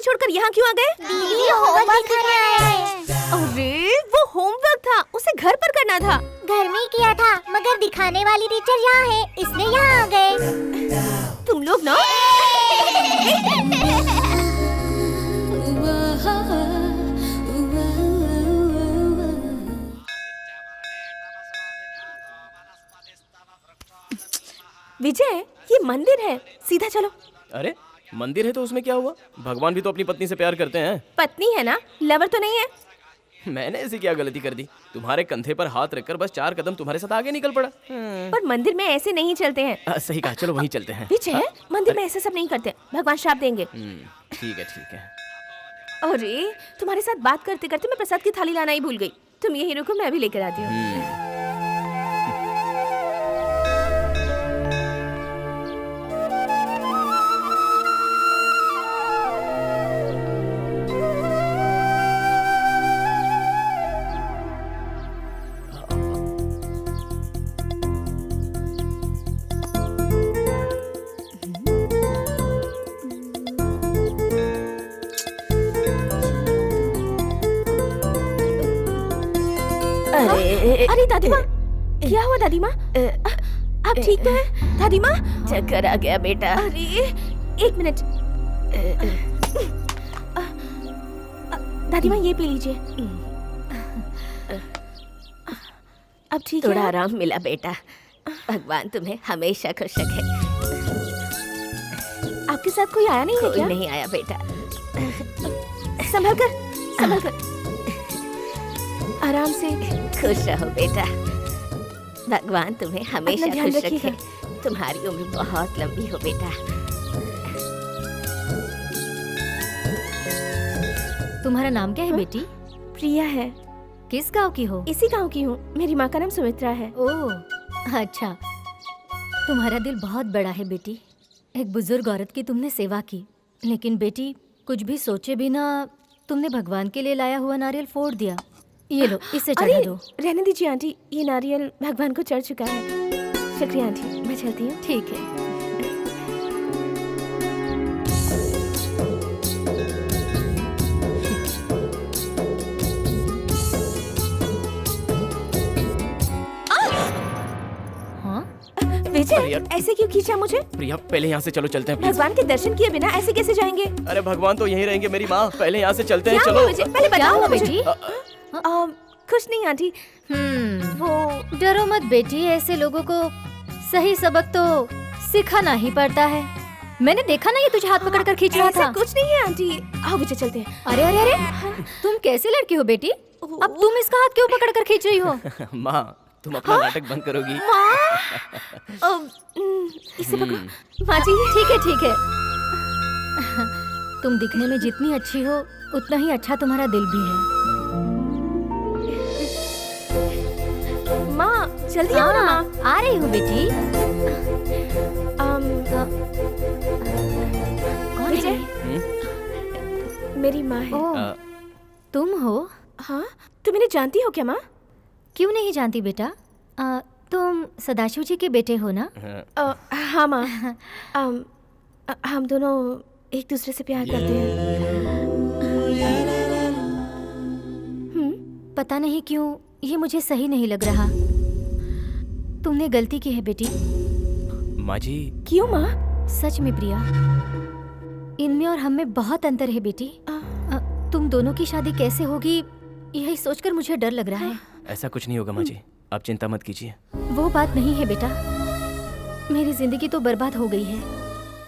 छोड़कर यहाँ क्यों आ गए? दीदी होमवर्क करने आए हैं। अरे वो होमवर्क था, उसे घर पर करना था। घर में किया था, मगर दिखाने वाली टीचर यहाँ है, इसलिए यहाँ आ गए। तुम लोग ना विजय, ये मंदिर है, सीधा चलो। अरे मंदिर है तो उसमें क्या हुआ? भगवान भी तो अपनी पत्नी से प्यार करते हैं। पत्नी है ना, लवर तो नहीं है। मैंने ऐसी क्या गलती कर दी? तुम्हारे कंधे पर हाथ रखकर बस 4 कदम तुम्हारे साथ आगे निकल पड़ा। पर मंदिर में ऐसे नहीं चलते हैं। सही कहा, चलो वहीं चलते हैं। विजय, मंदिर में ऐसे सब नहीं करते, भगवान श्राप देंगे। ठीक है ठीक है। अरे तुम्हारे साथ बात करते करते मैं प्रसाद की थाली लाना ही भूल गई। तुम यहीं रुको, मैं भी लेकर आती हूँ। अरे दादी माँ, क्या हुआ दादी माँ? आप ठीक तो हैं दादी माँ? चक्कर आ गया बेटा। अरे एक मिनट, दादी माँ ये पी लीजिए। अब ठीक है? थोड़ा आराम मिला बेटा, भगवान तुम्हें हमेशा खुश रखे। आपके साथ कोई आया नहीं है कोई क्या? नहीं आया बेटा। संभल कर आराम से। खुश रहो बेटा, भगवान तुम्हें हमेशा अपना ध्यान खुश रखिएगा। रखे। तुम्हारी उम्र बहुत लंबी हो बेटा। तुम्हारा नाम क्या है बेटी? प्रिया है। किस गांव की हो? इसी गांव की हूँ। मेरी माँ का नाम सुमित्रा है। ओह अच्छा, तुम्हारा दिल बहुत बड़ा है बेटी। एक बुजुर्ग औरत की तुमने सेवा की, लेकिन बेटी कुछ भी सोचे बिना तुमने भगवान के लिए लाया हुआ नारियल फोड़ दिया। ये लो, इसे चढ़ा दो। रहने दीजिए आंटी, ये नारियल भगवान को चढ़ चुका है। शुक्रिया आंटी, मैं चलती हूँ। ठीक है। विजय, ऐसे क्यों खींचा मुझे? प्रिया पहले यहाँ से चलो, चलते हैं प्लीज। भगवान के दर्शन किए बिना ऐसे कैसे जाएंगे? अरे भगवान तो यहीं रहेंगे मेरी माँ, पहले यहाँ से चलते हैं। क्या चलो हुआ विजय? पहले बताओ मुझे। बेटी? कुछ नहीं आंटी। वो डरो मत बेटी, ऐसे लोगों को सही सबक तो सिखाना ही पड़ता है। मैंने देखा ना ये तुझे हाथ पकड़ कर खींच रहा ऐसा था। कुछ नहीं है आंटी। आओ मुझे चलते हैं। अरे अरे अरे, तुम कैसी लड़की हो बेटी? अब तुम इसका हाथ क्यों पकड़ कर खींच रही हो? माँ, तुम अपना नाटक बंद करोगी? इसे पकड़ो माँ जी। ठीक है। तुम दिखने में जितनी अच्छी हो उतना ही अच्छा तुम्हारा दिल भी है। माँ जल्दी आओ ना माँ। आ रही हूँ बेटी। कौन है? मेरी माँ है। ओह, तुम हो? हाँ, तुम इन्हें जानती हो क्या माँ? क्यों नहीं जानती बेटा? तुम सदाशिव जी के बेटे हो ना? हाँ माँ। हम दोनों एक दूसरे से प्यार करते हैं। पता नहीं क्यों ये मुझे सही नहीं लग रहा। तुमने गलती की है बेटी। माँ जी। क्यों माँ? सच में प्रिया, इनमें और हम में बहुत अंतर है बेटी। तुम दोनों की शादी कैसे होगी यही सोचकर मुझे डर लग रहा है। ऐसा कुछ नहीं होगा माँ जी, आप चिंता मत कीजिए। वो बात नहीं है बेटा। मेरी जिंदगी तो बर्बाद हो गई है,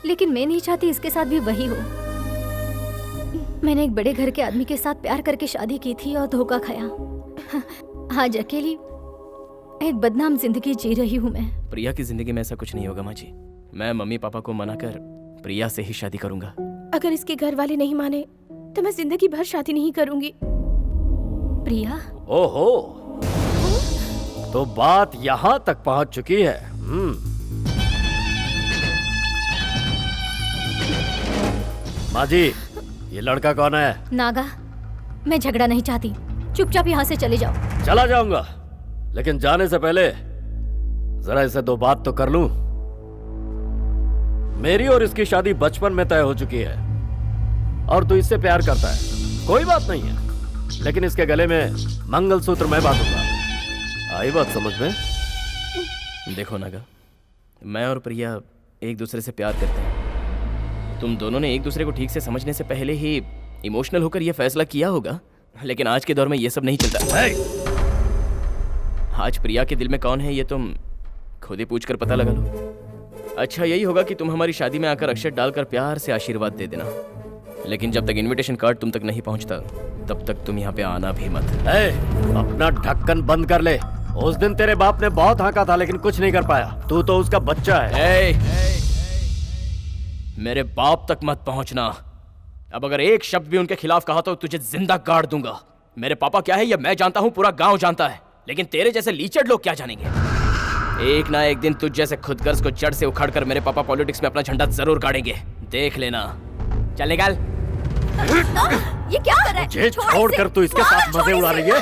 लेकिन मैं नहीं चाहती इसके साथ भी वही हो। मैंने एक बड़े घर के आदमी के साथ प्यार करके शादी की थी और धोखा खाया। आज अकेली एक बदनाम जिंदगी जी रही हूँ मैं। प्रिया की जिंदगी में ऐसा कुछ नहीं होगा माँ जी। मैं मम्मी पापा को मनाकर प्रिया से ही शादी करूंगा। अगर इसके घर वाले नहीं माने तो मैं जिंदगी भर शादी नहीं करूंगी। प्रिया? ओहो, तो बात यहाँ तक पहुँच चुकी है। माँ जी, ये लड़का कौन है? नागा, मैं झगड़ा नहीं चाहती। चुपचाप यहाँ से चले जाओ। चला जाऊंगा, लेकिन जाने से पहले जरा इसे दो बात तो कर लूं। मेरी और इसकी शादी बचपन में तय हो चुकी है और तू इससे प्यार करता है, कोई बात नहीं है, लेकिन इसके गले में मंगलसूत्र मैं बांधूंगा। आई बात समझ में? देखो नागा, मैं और प्रिया एक दूसरे से प्यार करते हैं। तुम दोनों ने एक दूसरे को ठीक से समझने से पहले ही इमोशनल होकर यह फैसला किया होगा, लेकिन आज के दौर में यह सब नहीं चलता। आज प्रिया के दिल में कौन है ये तुम खुद ही पूछकर पता लगा लो। अच्छा यही होगा कि तुम हमारी शादी में आकर अक्षर डालकर प्यार से आशीर्वाद दे देना, लेकिन जब तक इनविटेशन कार्ड तुम तक नहीं पहुंचता तब तक तुम यहाँ पे आना भी मत। अपना ढक्कन बंद कर ले। उस दिन तेरे बाप ने बहुत हाँका था लेकिन कुछ नहीं कर पाया। तू तो उसका बच्चा है। मेरे बाप तक मत पहुंचना। अब अगर एक शब्द भी उनके खिलाफ कहा तो तुझे जिंदा गाड़ दूंगा। मेरे पापा क्या है यह मैं जानता हूं, पूरा गांव जानता है, लेकिन तेरे जैसे लीचड़ लोग क्या जानेंगे। एक ना एक दिन तुझ जैसे खुदगर्ज को जड़ से उखाड़कर मेरे पापा पॉलिटिक्स में अपना झंडा जरूर गाड़ेंगे, देख लेना। चल निकाल। ये क्या कर रहा है? मुझे छोड़कर तू इसके साथ मजे उड़ा रही है?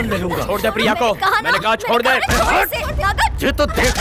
ले लूंगा। छोड़ दे प्रिया को, मैंने कहा छोड़ दे। ये तो देख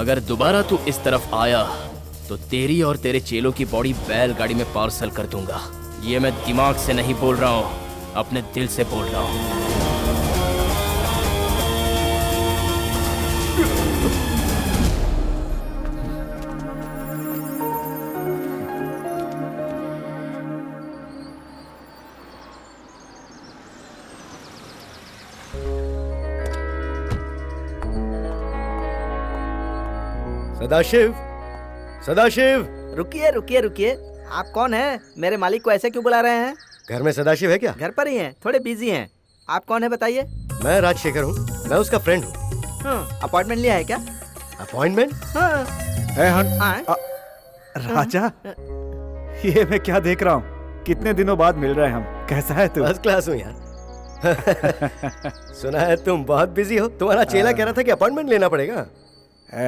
अगर दोबारा तू इस तरफ आया तो तेरी और तेरे चेलों की बॉडी बैलगाड़ी में पार्सल कर दूंगा। ये मैं दिमाग से नहीं बोल रहा हूँ, अपने दिल से बोल रहा हूँ। सदाशिव, सदाशिव। रुकिए रुकिए रुकिए, आप कौन हैं? मेरे मालिक को ऐसे क्यों बुला रहे हैं? घर में सदाशिव है क्या? घर पर ही हैं, थोड़े बिजी हैं। आप कौन है बताइए? मैं राजशेखर हूँ, मैं उसका फ्रेंड हूँ। अपॉइंटमेंट लिया है क्या? अपॉइंटमेंट? हाँ। राजा, ये मैं क्या देख रहा हूँ? कितने दिनों बाद मिल रहे हैं हम। कैसा है तू? फर्स्ट क्लास हूँ यार। सुना है तुम बहुत बिजी हो। तुम्हारा चेला कह रहा था कि अपॉइंटमेंट लेना पड़ेगा।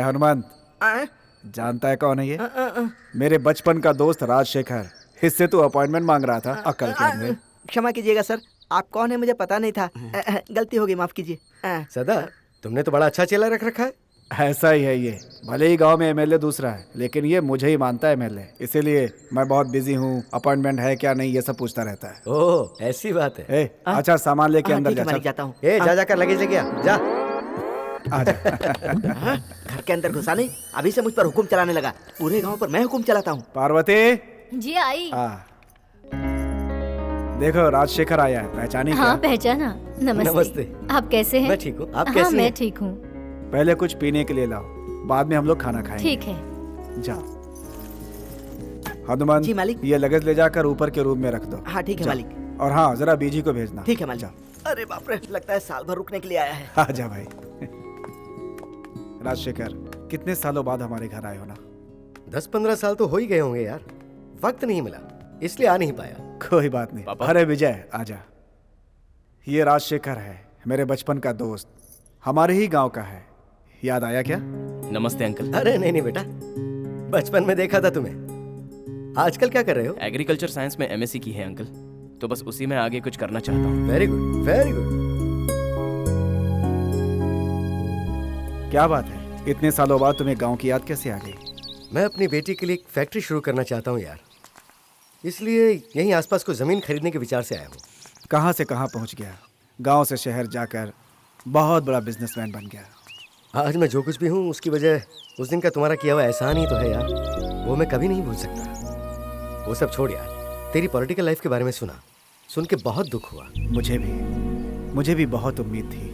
हनुमंत, जानता है कौन है ये? मेरे बचपन का दोस्त राजशेखर। इससे तू अपॉइंटमेंट मांग रहा था। अकल के अंदर। क्षमा कीजिएगा सर, आप कौन है मुझे पता नहीं था। गलती हो गई, माफ कीजिए। सदा, तुमने तो बड़ा अच्छा चेला रख रखा है। ऐसा ही है ये। भले ही गांव में एमएलए दूसरा है, लेकिन ये मुझे ही मानता है एमएलए। इसीलिए मैं बहुत बिजी हूँ, अपॉइंटमेंट है क्या नहीं ये सब पूछता रहता है। ओह, ऐसी बात है। अच्छा, सामान लेके अंदर जा। जाता हूँ। जा जाकर लगेज लेके आ जा। घर के अंदर घुसा नहीं, अभी से मुझ पर हुक्म चलाने लगा। पूरे गांव पर मैं हुक्म चलाता हूँ। पार्वती जी आई। देखो राजशेखर आया है, पहचानी क्या? हाँ पहचाना। नमस्ते। नमस्ते। आप कैसे हैं? मैं ठीक हूँ, आप हाँ, कैसे मैं हैं? ठीक हूँ। पहले कुछ पीने के लिए लाओ, बाद में हम लोग खाना खाएंगे। ठीक है। जाओ। हनुमान जी मालिक। ये लगेज ले जाकर ऊपर के रूम में रख दो। हाँ ठीक है मालिक। और हाँ, जरा बीजी को भेजना। ठीक है मालिक। अरे बाप रे, लगता है साल भर रुकने के लिए आया है। आजा भाई। राजशेखर, कितने सालों बाद हमारे घर आए हो ना? 10-15 साल तो हो ही गए होंगे यार। वक्त नहीं मिला, इसलिए आ नहीं पाया। कोई बात नहीं। अरे विजय, आजा। ये राजशेखर है, मेरे बचपन का दोस्त, हमारे ही गांव का है। याद आया क्या? नमस्ते अंकल। अरे नहीं बेटा, बचपन में देखा था तुम्हें। आजकल क्या कर रहे हो? एग्रीकल्चर साइंस में एमएससी की है अंकल, तो बस उसी में आगे कुछ करना चाहता हूँ। Very good, very good. क्या बात है, इतने सालों बाद तुम्हें गांव की याद कैसे आ गई? मैं अपनी बेटी के लिए एक फैक्ट्री शुरू करना चाहता हूँ यार, इसलिए यहीं आसपास को जमीन खरीदने के विचार से आया हूँ। कहाँ से कहाँ पहुँच गया, गांव से शहर जाकर बहुत बड़ा बिजनेसमैन बन गया। आज मैं जो कुछ भी हूँ उसकी वजह उस दिन का तुम्हारा किया हुआ एहसान ही तो है यार, वो मैं कभी नहीं भूल सकता। वो सब छोड़ यार, तेरी पॉलिटिकल लाइफ के बारे में सुन के बहुत दुख हुआ। मुझे भी बहुत उम्मीद थी,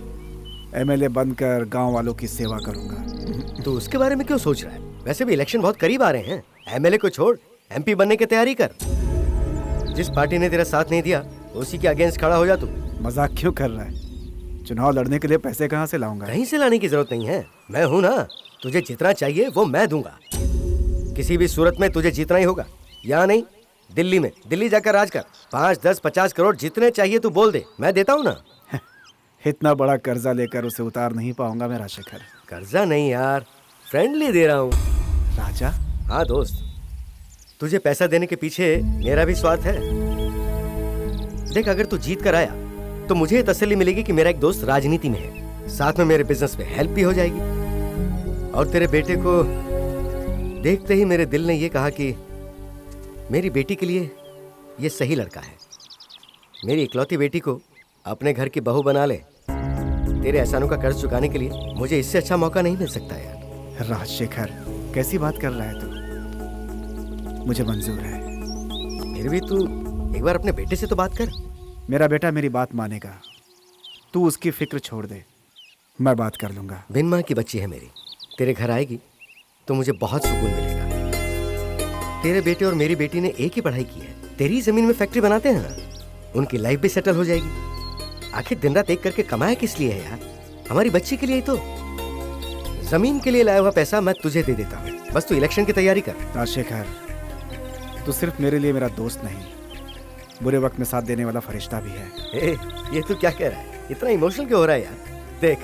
एमएलए बनकर गांव वालों की सेवा करूंगा। तो उसके बारे में क्यों सोच रहा है? वैसे भी इलेक्शन बहुत करीब आ रहे हैं, एमएलए को छोड़ एमपी बनने की तैयारी कर। जिस पार्टी ने तेरा साथ नहीं दिया उसी के अगेंस्ट खड़ा हो जा तू। मजाक क्यों कर रहा है? चुनाव लड़ने के लिए पैसे कहाँ से लाऊंगा? कहीं से लाने की जरूरत नहीं है, मैं हूं ना। तुझे जितना चाहिए वो मैं दूंगा। किसी भी सूरत में तुझे जीतना ही होगा। यहाँ नहीं, दिल्ली में, दिल्ली जाकर राज कर। 5, 10, 50 करोड़ जितने चाहिए तू बोल दे, मैं देता हूँ ना। इतना बड़ा कर्जा लेकर उसे उतार नहीं पाऊंगा मैं राजशेखर। कर्जा नहीं यार, फ्रेंडली दे रहा हूँ। राजा? हाँ दोस्त, तुझे पैसा देने के पीछे मेरा भी स्वार्थ है। देख, अगर तू जीत कर आया तो मुझे ये तसल्ली मिलेगी कि मेरा एक दोस्त राजनीति में है, साथ में मेरे बिजनेस में हेल्प भी हो जाएगी। और तेरे बेटे को देखते ही मेरे दिल ने ये कहा कि मेरी बेटी के लिए ये सही लड़का है। मेरी इकलौती बेटी को अपने घर की बहू बना ले। तेरे एहसानों का कर्ज चुकाने के लिए मुझे इससे अच्छा मौका नहीं मिल सकता यार। राजशेखर, कैसी बात कर रहा है तू? मुझे मंजूर है। फिर भी तू एक बार अपने बेटे से तो बात कर। मेरा बेटा मेरी बात मानेगा, तू उसकी फिक्र छोड़ दे, मैं बात कर लूंगा। बिन माँ की बच्ची है मेरी, तेरे घर आएगी तो मुझे बहुत सुकून मिलेगा। तेरे बेटे और मेरी बेटी ने एक ही पढ़ाई की है, तेरी जमीन में फैक्ट्री बनाते हैं ना, उनकी लाइफ भी सेटल हो जाएगी। आखिर दिन रात एक करके कमाया किस लिए है यार? हमारी बच्ची के लिए ही तो। जमीन के लिए लाया हुआ पैसा मैं तुझे दे देता हूँ, बस तू इलेक्शन की तैयारी कर। राजशेखर, तू सिर्फ मेरे लिए मेरा दोस्त नहीं, बुरे वक्त में साथ देने वाला फरिश्ता भी है। ये तू क्या कह रहा है? इतना इमोशनल क्यों हो रहा है यार? देख,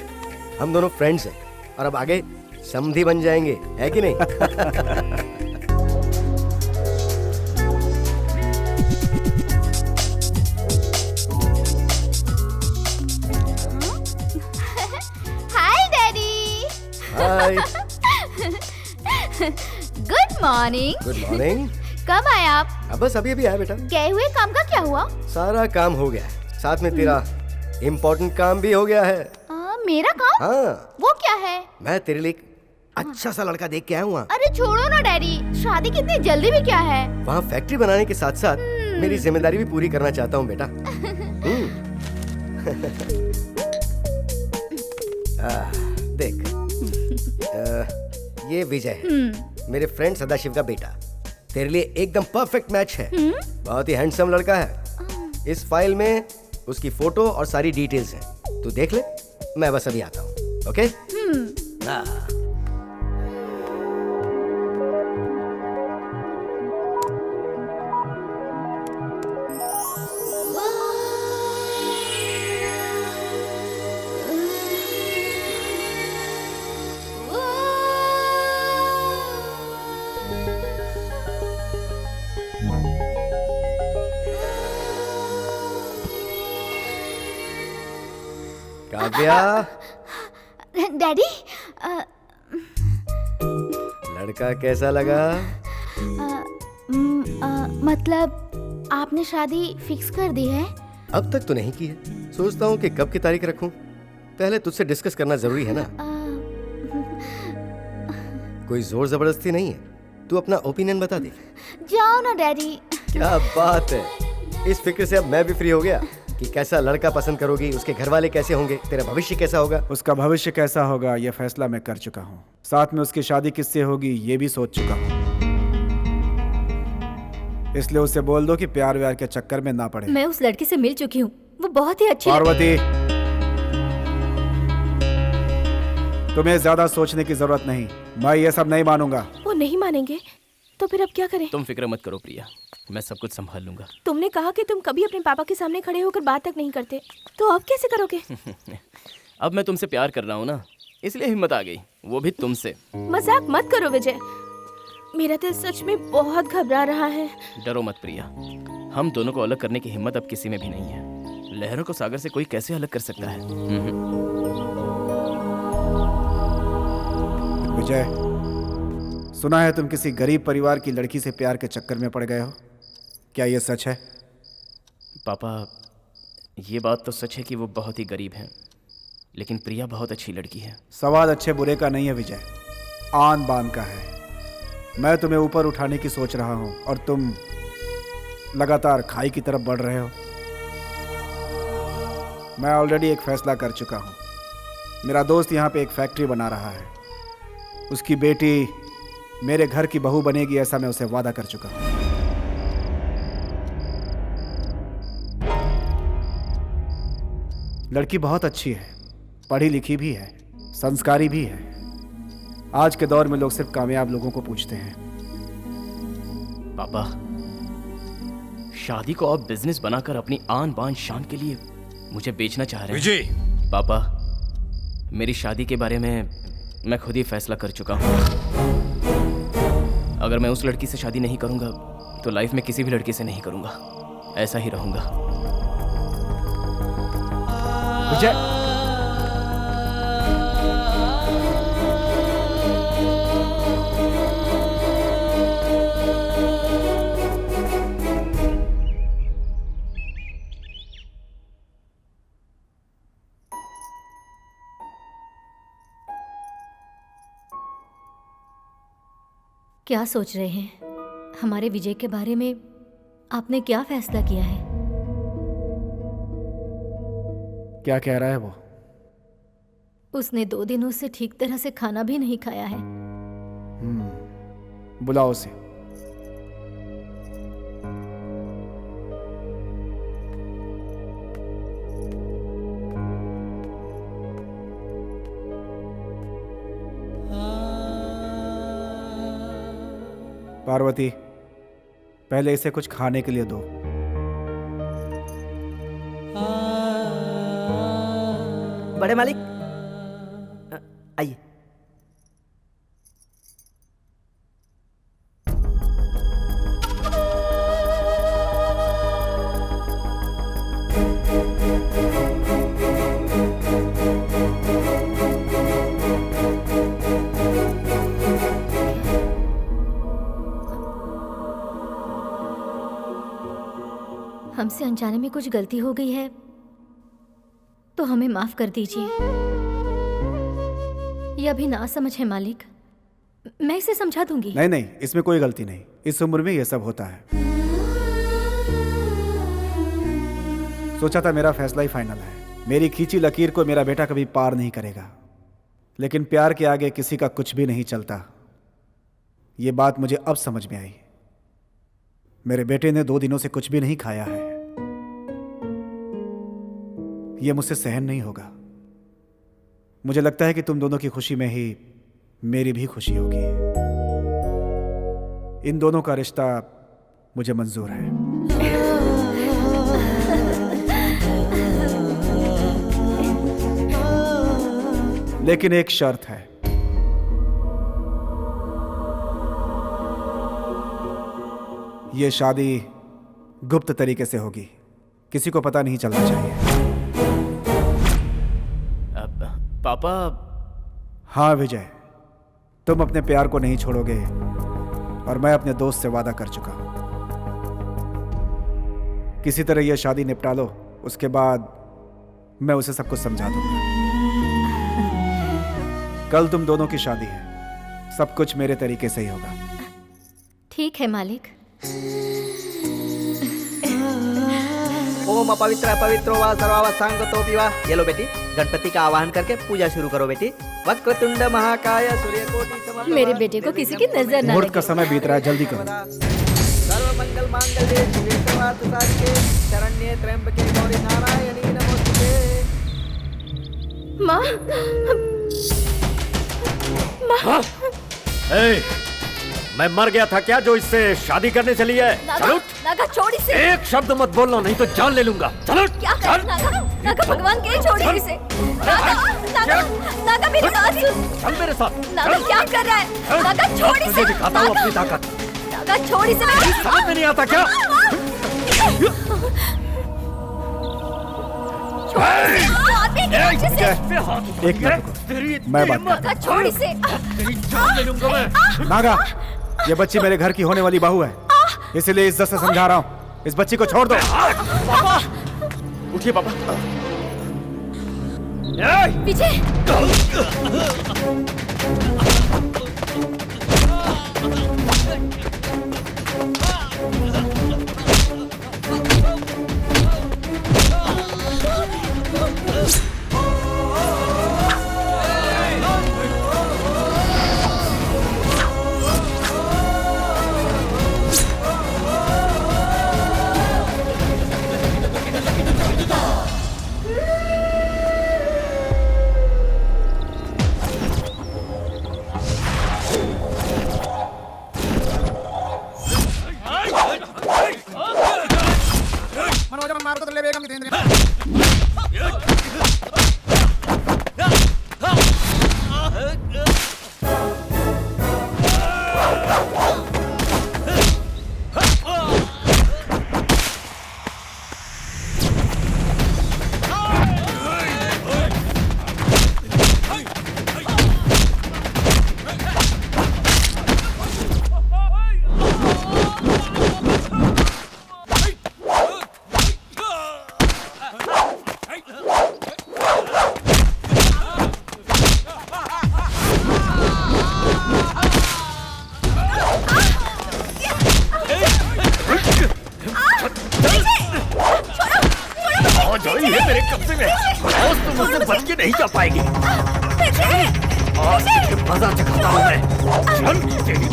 हम दोनों फ्रेंड्स हैं और अब आगे समधी बन जाएंगे, है कि नहीं? Hi daddy. Hi. Morning. Good morning. कब आए आप? अब बस अभी अभी आया बेटा। गए हुए काम का क्या हुआ? सारा काम हो गया है, साथ में तेरा इम्पोर्टेंट काम भी हो गया है। मेरा काम? हाँ, वो क्या है? मैं तेरे लिए एक अच्छा सा लड़का देख के आया हूँ। अरे छोड़ो ना डैडी, शादी कितनी जल्दी भी क्या है? वहाँ फैक्ट्री बनाने के साथ साथ मेरी जिम्मेदारी भी पूरी करना चाहता हूँ बेटा। देख, ये विजय है, मेरे फ्रेंड सदाशिव का बेटा। तेरे लिए एकदम परफेक्ट मैच है। बहुत ही हैंडसम लड़का है। इस फाइल में उसकी फोटो और सारी डिटेल्स हैं। तू देख ले, मैं बस अभी आता हूँ। ओके? काव्या, डैडी, लड़का कैसा लगा? मतलब आपने शादी फिक्स कर दी है? अब तक तो नहीं की है। सोचता हूँ कि कब की तारीख रखूं। पहले तुझसे डिस्कस करना जरूरी है ना। कोई जोर जबरदस्ती नहीं है। तू अपना ओपिनियन बता दे। जाओ ना डैडी। क्या बात है, इस फिक्र से अब मैं भी फ्री हो गया कि कैसा लड़का पसंद करोगी, उसके घर वाले कैसे होंगे, तेरा भविष्य कैसा होगा। उसका भविष्य कैसा होगा ये फैसला मैं कर चुका हूँ। साथ में उसकी शादी किससे होगी ये भी सोच चुका हूँ। इसलिए उसे बोल दो कि प्यार व्यार के चक्कर में ना पड़े। मैं उस लड़की से मिल चुकी हूँ, वो बहुत ही अच्छी। पार्वती, तुम्हें ज्यादा सोचने की जरूरत नहीं। मैं ये सब नहीं मानूंगा। वो नहीं मानेंगे तो फिर अब क्या करें? तुम फिक्र मत करो प्रिया, मैं सब कुछ संभाल लूंगा। तुमने कहा कि तुम कभी अपने पापा के सामने खड़े होकर बात तक नहीं करते, तो अब कैसे करोगे? अब मैं तुमसे प्यार कर रहा हूँ ना, इसलिए हिम्मत आ गई, वो भी तुमसे। मजाक मत करो विजय, मेरा दिल सच में बहुत घबरा रहा है। डरो मत प्रिया, हम दोनों को अलग करने की हिम्मत अब किसी में भी नहीं है। लहरों को सागर से कोई कैसे अलग कर सकता है? विजय, सुना है तुम किसी गरीब परिवार की लड़की से प्यार के चक्कर में पड़ गए हो। क्या ये सच है? पापा, ये बात तो सच है कि वो बहुत ही गरीब हैं, लेकिन प्रिया बहुत अच्छी लड़की है। सवाल अच्छे बुरे का नहीं है विजय, आन बान का है। मैं तुम्हें ऊपर उठाने की सोच रहा हूँ और तुम लगातार खाई की तरफ बढ़ रहे हो। मैं ऑलरेडी एक फैसला कर चुका हूँ। मेरा दोस्त यहाँ पे एक फैक्ट्री बना रहा है। उसकी बेटी मेरे घर की बहू बनेगी, ऐसा मैं उसे वादा कर चुका हूँ। लड़की बहुत अच्छी है, पढ़ी लिखी भी है, संस्कारी भी है। आज के दौर में लोग सिर्फ कामयाब लोगों को पूछते हैं। पापा, शादी को आप बिजनेस बनाकर अपनी आन बान शान के लिए मुझे बेचना चाह रहे हैं। विजय! पापा, मेरी शादी के बारे में मैं खुद ही फैसला कर चुका हूँ। अगर मैं उस लड़की से शादी नहीं करूंगा तो लाइफ में किसी भी लड़की से नहीं करूंगा, ऐसा ही रहूंगा। विजय, क्या सोच रहे हैं? हमारे विजय के बारे में आपने क्या फैसला किया है? क्या कह रहा है वो? उसने 2 दिनों से ठीक तरह से खाना भी नहीं खाया है। बुलाओ उसे। पार्वती, पहले इसे कुछ खाने के लिए दो। बड़े मालिक, आइए। हमसे अनजाने में कुछ गलती हो गई है तो हमें माफ कर दीजिए। ये अभी ना समझ है मालिक, मैं इसे समझा दूंगी। नहीं नहीं, इसमें कोई गलती नहीं। इस उम्र में ये सब होता है। सोचा था मेरा फैसला ही फाइनल है। मेरी खींची लकीर को मेरा बेटा कभी पार नहीं करेगा, लेकिन प्यार के आगे किसी का कुछ भी नहीं चलता। ये बात मुझे अब समझ में आई। मेरे बेटे ने 2 दिनों से कुछ भी नहीं खाया है। ये मुझसे सहन नहीं होगा। मुझे लगता है कि तुम दोनों की खुशी में ही मेरी भी खुशी होगी। इन दोनों का रिश्ता मुझे मंजूर है। लेकिन एक शर्त है। यह शादी गुप्त तरीके से होगी, किसी को पता नहीं चलना चाहिए। पापा। हाँ विजय, तुम अपने प्यार को नहीं छोड़ोगे और मैं अपने दोस्त से वादा कर चुका हूं। किसी तरह यह शादी निपटा लो, उसके बाद मैं उसे सब कुछ समझा दूंगा। कल तुम दोनों की शादी है, सब कुछ मेरे तरीके से ही होगा। ठीक है मालिक। ओम अपवित्र पवित्रो वा सर्वावस्थांगतोऽपि वा। ये लो बेटी, गणपति का आवाहन करके पूजा शुरू करो बेटी। वक्रतुंड महाकाय सूर्यकोटि समप्रभा। मेरे बेटे को किसी की नजर ना मुहूर्त लगे। का समय बीत रहा है, जल्दी करो। सर्वमंगल मांगल्ये शिवे सर्वार्थसाधिके शरण्ये त्र्यंबके गौरी नारायणी नमोस्तुते। माँ, माँ। मैं मर गया था क्या जो इससे शादी करने चली है? चलो नागा छोड़ इसे। एक शब्द मत बोलना, नहीं तो जान ले लूंगा। चलो क्या कर नागा? नागा भगवान के छोड़ इसे। नागा, नागा, नागा मेरी बात सुन। चल मेरे साथ। नागा क्या कर रहा है? नागा छोड़ इसे। तुझे दिखाता हूँ अपनी ताकत। नागा छोड़ इसे। समझ में नहीं आता क्या? एक मिनट रुको, मैं बात करता नागा छोड़ इसे। हूं। नागा, ये बच्ची मेरे घर की होने वाली बहू है, इसलिए इज्जत से समझा रहा हूँ। इस बच्ची को छोड़ दो। पापा उठिए पापा। विजय, मेरे कब्जे में। आज तुम मुझसे बच के नहीं जा पाएगी। आज तुझे मजा चखाता हूँ मैं। चल तेरी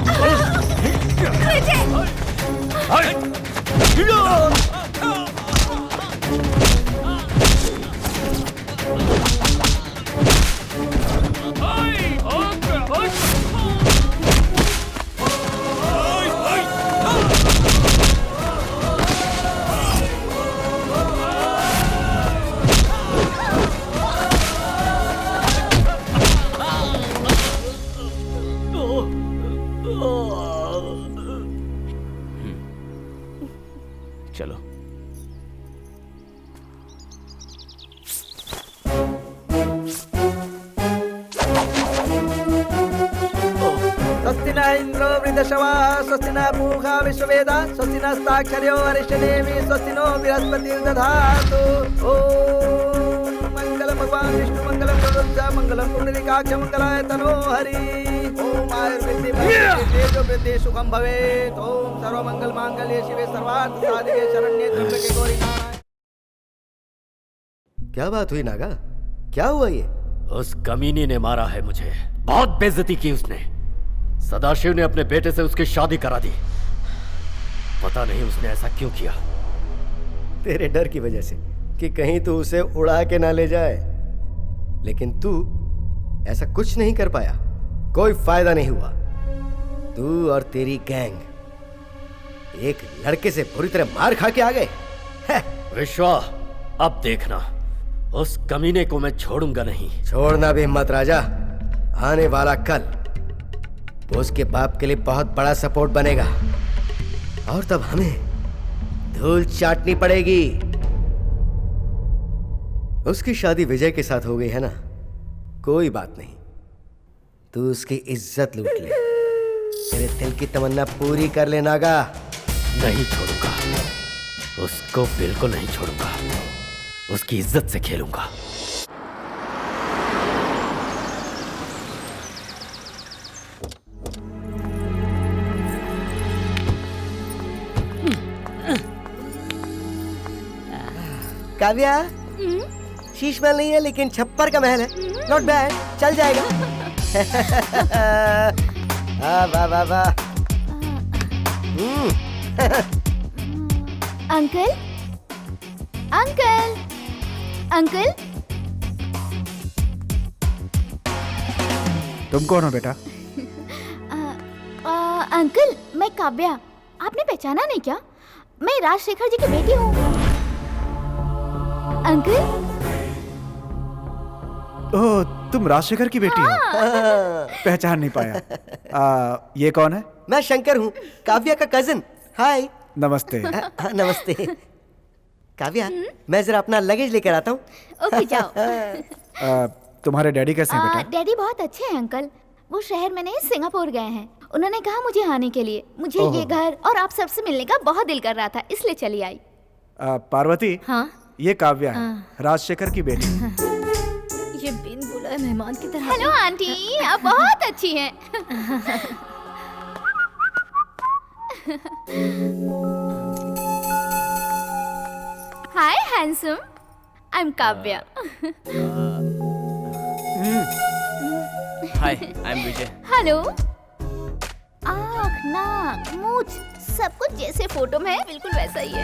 चलो। स्वस्ति न इंद्रो वृद्धश्रवा स्वस्ति न पूर्वा विश्ववेदा स्वस्ति नस्ताक्षर्यो अरिष्टनेमि स्वस्ति नो बृहस्पतिर्दधातु। ओम मंगलम भगवान विष्णु मंगलम गरुड़ मंगलम पुंडरीकाक्ष मंगलाय तनो हरि। ओम आयुर्वेदे तेजो वृद्धि सुखम भवेत्। ओम सर्वमंगल मांगल्ये शिवे सर्वार्थ साधिके शरण्ये त्र्यंबके गौरी नारायणी। क्या बात हुई नागा? क्या हुआ ये? उस कमीने ने मारा है मुझे, बहुत बेइज्जती की उसने। सदाशिव ने अपने बेटे से उसकी शादी करा दी। पता नहीं उसने ऐसा क्यों किया। तेरे डर की वजह से कि कहीं तू उसे उड़ा के ना ले जाए। लेकिन तू ऐसा कुछ नहीं कर पाया, कोई फायदा नहीं हुआ। तू और तेरी गैंग एक लड़के से बुरी तरह मार खा के आ गए। विश्वा, अब देखना, उस कमीने को मैं छोड़ूंगा नहीं। छोड़ना भी मत राजा। आने वाला कल वो उसके बाप के लिए बहुत बड़ा सपोर्ट बनेगा और तब हमें धूल चाटनी पड़ेगी। उसकी शादी विजय के साथ हो गई है ना, कोई बात नहीं, तू उसकी इज्जत लूट ले। तेरे दिल की तमन्ना पूरी कर ले नागा। नहीं छोड़ूंगा, उसको बिल्कुल नहीं छोड़ूंगा। उसकी इज्जत से खेलूंगा। काव्या, शीश महल नहीं है लेकिन छप्पर का महल है। नॉट बैड, चल जाएगा। वाह वाह वाह। Uncle, uncle, uncle. तुम कौन हो बेटा? अंकल, मैं काव्या। आपने पहचाना नहीं क्या? मैं राजशेखर जी की बेटी हूँ। अंकल। ओह, तुम राजशेखर की बेटी हो? पहचान नहीं पाया। ये कौन है? मैं शंकर हूँ, काव्या का कजिन। हाय। नमस्ते। नमस्ते। काव्या, मैं जरा अपना लगेज लेकर आता हूँ। ओके, जाओ। तुम्हारे डैडी कैसे हैं बेटा? डैडी बहुत अच्छे हैं अंकल। वो शहर में नहीं, सिंगापुर गए हैं। उन्होंने कहा मुझे आने के लिए। मुझे ये घर और आप सबसे मिलने का बहुत दिल कर रहा था, इसलिए चली आई। पार्वती। हाँ? ये काव्या है, राजशेखर की बेटी। ये बिन बुलाए मेहमान की तरह। हेलो आंटी, आप बहुत अच्छी हैं। Hi handsome, I am Kavya. Hi, I am Vijay. Hello. आँख, नाक, मूंछ सब कुछ जैसे फोटो में है, बिल्कुल वैसा ही है।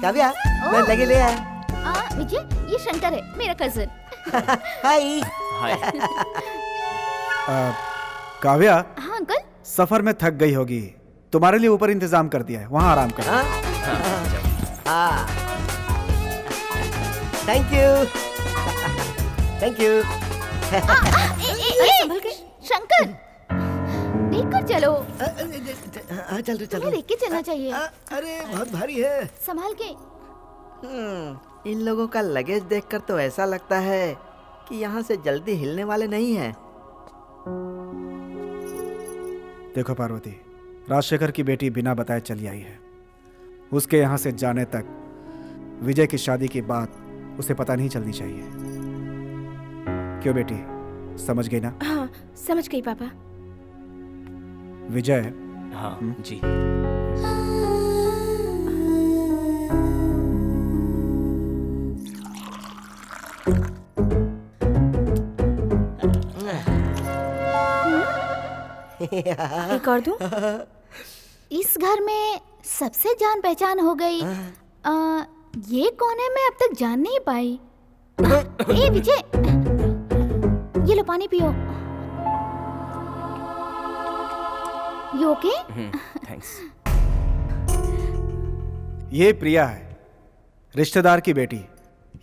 काव्या, मैं लगेज ले आया। विजय, ये शंकर है, मेरा कजिन। हाय। हाय। काव्या। हाँ अंकल। सफर में थक गई होगी, तुम्हारे लिए ऊपर इंतजाम कर दिया है, वहाँ आराम करो। Thank you, thank you. संभल के। शंकर, देख कर चलो। चल चल। देख के चलना चाहिए। अरे बहुत भारी है। संभाल के। इन लोगों का लगेज देखकर तो ऐसा लगता है कि यहाँ से जल्दी हिलने वाले नहीं हैं। देखो पार्वती, राजशेखर की बेटी बिना बताए चली आई है। उसके यहाँ से जाने तक विजय की शादी की बात उसे पता नहीं चलनी चाहिए। क्यों बेटी, समझ गई ना? हाँ, समझ गई पापा। विजय। हाँ जी। एक और दूं? इस घर में सबसे जान पहचान हो गई। ये कौन है, मैं अब तक जान नहीं पाई। ए विजय, ये लो पानी पियो। You okay? थैंक्स। ये प्रिया है, रिश्तेदार की बेटी।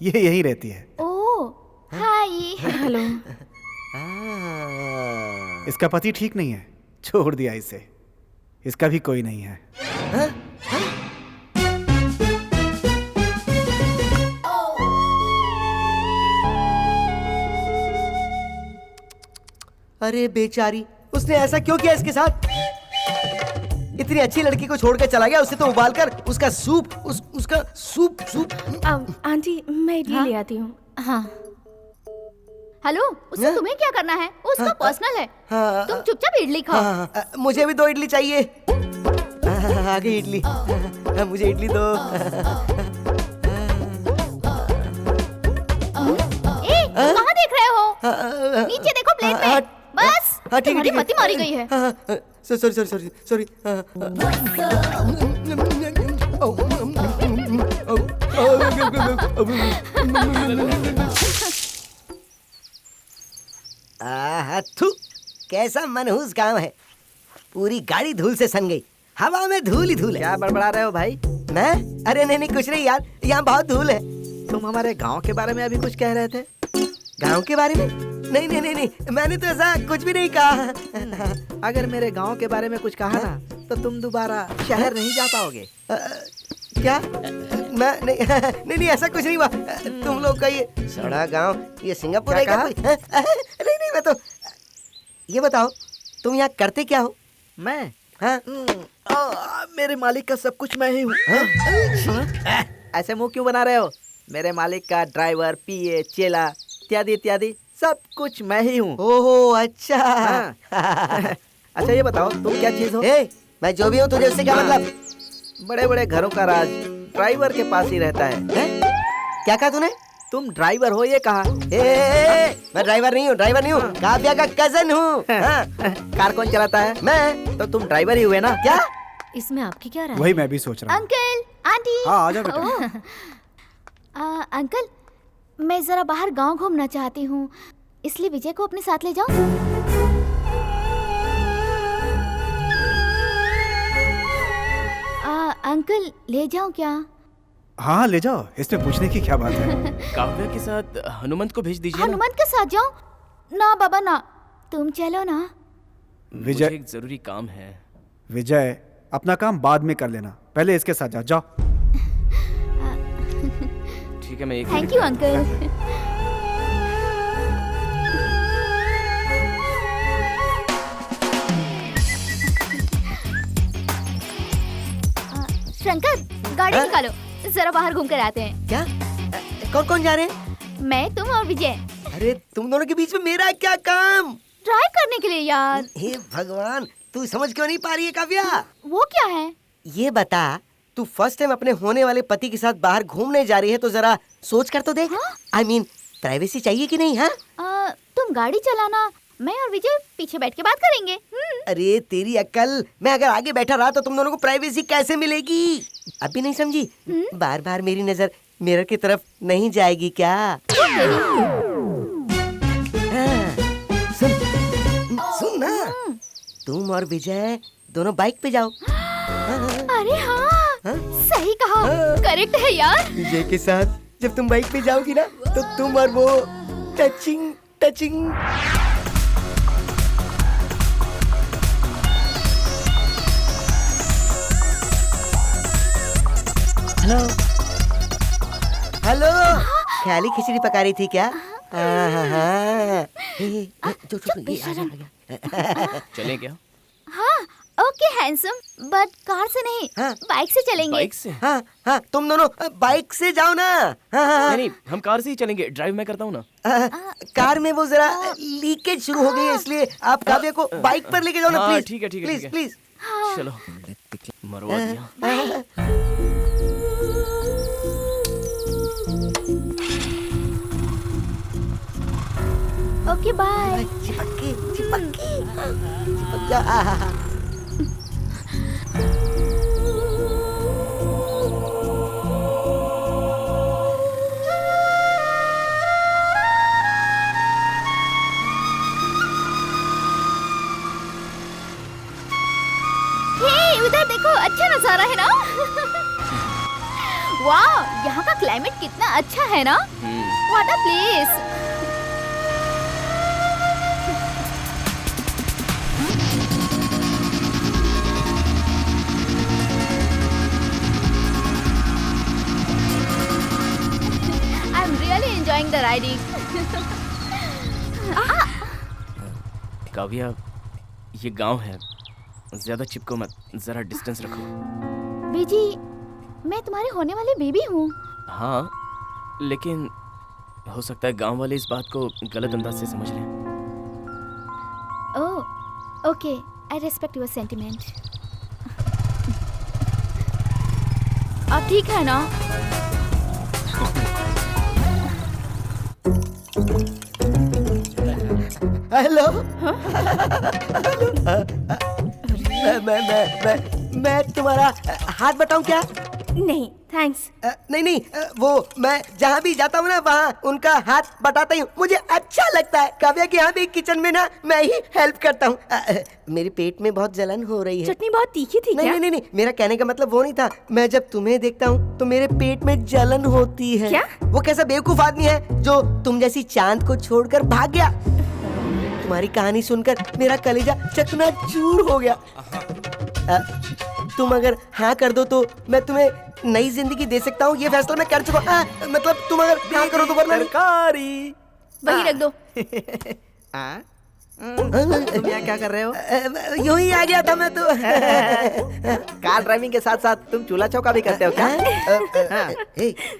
ये यही रहती है। ओह, हाय। हेलो। इसका पति ठीक नहीं है, छोड़ दिया इसे। इसका भी कोई नहीं है। अरे बेचारी, उसने ऐसा क्यों किया इसके साथ? इतनी अच्छी लड़की को छोड़कर चला गया, उसे तो उबाल कर उसका सूप उसका सूप आंटी मैं इडली हाँ? ले आती हूँ। हाँ। हेलो, उससे तुम्हें क्या करना है? उसका पर्सनल है। हाँ, तुम चुपचाप इडली खाओ। मुझे भी 2 इडली चाहिए। आगे इडली। मुझे इडली दो। कहाँ देख रहे हो? नीचे देखो प्लेट में। बस तुम्हारी मति मारी गई है। सॉरी। कैसा मनहूस गांव है। पूरी गाड़ी धूल से सन गई, हवा में धूल ही धूल है। क्या बड़बड़ा रहे हो भाई? मैं? अरे नहीं कुछ नहीं यार, यहाँ बहुत धूल है। तुम हमारे गांव के बारे में अभी कुछ कह रहे थे। गांव के बारे में? नहीं, मैंने तो ऐसा कुछ भी नहीं कहा। अगर मेरे गांव के बारे में कुछ कहा ना तो तुम दोबारा शहर नहीं जा पाओगे। क्या? मैं नहीं ऐसा कुछ नहीं हुआ। तुम लोग का ये सड़ा गांव, ये सिंगापुर है क्या? नहीं मैं तो ये बताओ, तुम यहाँ करते क्या हो? मैं? हाँ? मेरे मालिक का सब कुछ मैं ही हूँ। ऐसे मुंह क्यों बना रहे हो? मेरे मालिक का ड्राइवर, पीए, चेला इत्यादि इत्यादि सब कुछ मैं ही हूँ। ओहो अच्छा। अच्छा ये बताओ तुम क्या चीज हो? मैं जो भी हूँ, तुझे उससे क्या मतलब? बड़े बड़े घरों का राज ड्राइवर के पास ही रहता है। क्या कहा तूने? तुम ड्राइवर हो ये कहा? मैं ड्राइवर नहीं हूँ, काव्या का कजन हूँ। कार कौन चलाता है? मैं। तो तुम ड्राइवर ही हुए ना? क्या? इसमें आपकी क्या राय? वही मैं भी सोच रहा हूँ। Uncle, aunty. हाँ आ जा बेटा। अंकल, मैं जरा बाहर गांव घूमना चाहती हूँ, इसलिए विजय को अपने साथ ले जाओ। अंकल ले जाऊं क्या? हाँ ले जाओ, इसमें पूछने की क्या बात है। काव्या के साथ हनुमंत को भेज दीजिए। हनुमंत के साथ जाऊं? ना बाबा ना, तुम चलो ना। मुझे एक जरूरी काम है। विजय, अपना काम बाद में कर लेना, पहले इसके साथ जाओ। ठीक है, मैं एक थैंक यू अंकल। शंकर, गाड़ी निकालो, जरा बाहर घूम कर आते हैं। क्या? कौन जा रहे हैं? मैं, तुम और विजय। अरे तुम दोनों के बीच में मेरा क्या काम? ट्राई करने के लिए यार। हे भगवान, तू समझ क्यों नहीं पा रही है काव्या? वो क्या है? ये बता, तू फर्स्ट टाइम अपने होने वाले पति के साथ बाहर घूमने जा रही है तो जरा सोच कर तो देख। I mean, प्राइवेसी चाहिए कि नहीं? हाँ, तुम गाड़ी चलाना, मैं और विजय पीछे बैठ के बात करेंगे। अरे तेरी अक्ल, मैं अगर आगे बैठा रहा तो तुम दोनों को प्राइवेसी कैसे मिलेगी? अभी नहीं समझी? बार बार मेरी नजर मिरर की तरफ नहीं जाएगी क्या? सुन ना, तुम और विजय दोनों बाइक पे जाओ। अरे हाँ, सही कहा, करेक्ट है यार। विजय के साथ जब तुम बाइक पे जाओगी ना तो तुम और वो टचिंग। हेलो, ख्याली खिचड़ी पका रही थी क्या? चलें क्या? हाँ ओके हैंडसम, बट कार से नहीं, बाइक से चलेंगे। बाइक से? हाँ, तुम दोनों बाइक से जाओ ना। नहीं, हम कार से ही चलेंगे, ड्राइव मैं करता हूँ ना। कार में वो जरा लीकेज शुरू हो गई है, इसलिए आप काव्या को बाइक पर लेके जाओ ना प्लीज। ठीक है प्लीज। चलो, मरवा दिया। Okay bye. चिपक जा। उधर देखो, अच्छा नजारा है ना? वाह, यहाँ का क्लाइमेट कितना अच्छा है ना? What a place. I am really enjoying the riding. Kavya, ये गांव है, ज्यादा चिपको मत, जरा डिस्टेंस रखो। बीजी, मैं तुम्हारे होने वाली बेबी हूँ। हाँ, लेकिन हो सकता है गांव वाले इस बात को गलत अंदाज से समझ लें। Oh, okay, I respect your sentiment. अब ठीक है ना? हेलो। मैं तुम्हारा हाथ बटाऊं क्या? नहीं थैंक्स। नहीं, वो मैं जहाँ भी जाता हूँ ना वहाँ उनका हाथ बटाता ही हूँ, मुझे अच्छा लगता है। काव्या के यहाँ भी किचन में ना मैं ही हेल्प करता हूँ। मेरे पेट में बहुत जलन हो रही है। चटनी बहुत तीखी थी क्या? नहीं, मेरा कहने का मतलब वो नहीं था। मैं जब तुम्हें देखता हूँ तो मेरे पेट में जलन होती है। क्या? वो कैसा बेवकूफ आदमी है जो तुम जैसी चांद को छोड़कर भाग गया। तुम्हारी कहानी सुनकर मेरा कलेजा चकनाचूर हो गया। तुम अगर हाँ कर दो तो मैं तुम्हें नई जिंदगी दे सकता हूँ। ये फैसला मैं कर चुका हूँ। मतलब तुम अगर हाँ करो तो वरना तरकारी। वही रख दो। तुम यहाँ क्या कर रहे हो? यूं ही आ गया था मैं तो। कार ड्राइविंग के साथ साथ तुम चूल्हा चौका भी करते हो क्या?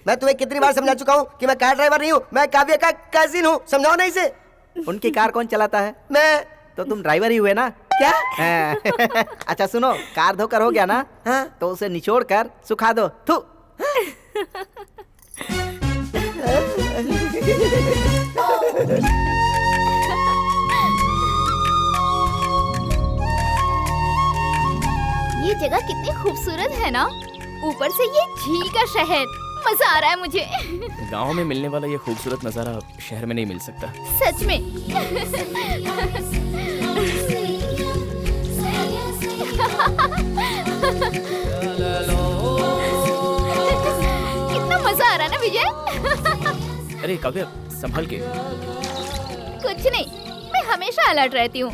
मैं तुम्हें कितनी बार समझा चुका हूँ कि मैं कार ड्राइवर नहीं हूँ, मैं काव्या का कजिन हूँ। समझाओ ना इसे। उनकी कार कौन चलाता है? मैं। तो तुम ड्राइवर ही हुए ना? क्या? अच्छा सुनो, कार धोकर हो गया ना? हाँ? तो उसे निचोड़ कर सुखा दो। थू। ये जगह कितनी खूबसूरत है ना, ऊपर से ये झील का शहर, मजा आ रहा है मुझे। गांव में मिलने वाला ये खूबसूरत नजारा शहर में नहीं मिल सकता। सच में। कितना मजा आ रहा है ना विजय। अरे काव्या, संभल के। कुछ नहीं, मैं हमेशा अलर्ट रहती हूँ।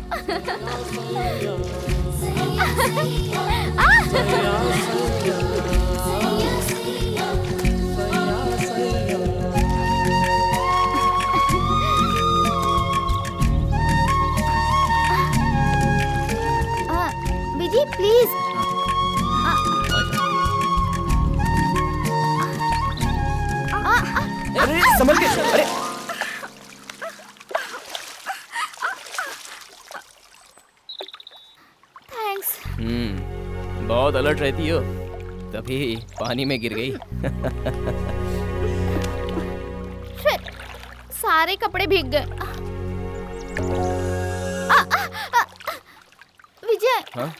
विजय प्लीज। अरे संभल के। अरे थैंक्स। बहुत अलर्ट रहती हो, तभी पानी में गिर गई। शिट, सारे कपड़े भीग गए। विजय। हाँ?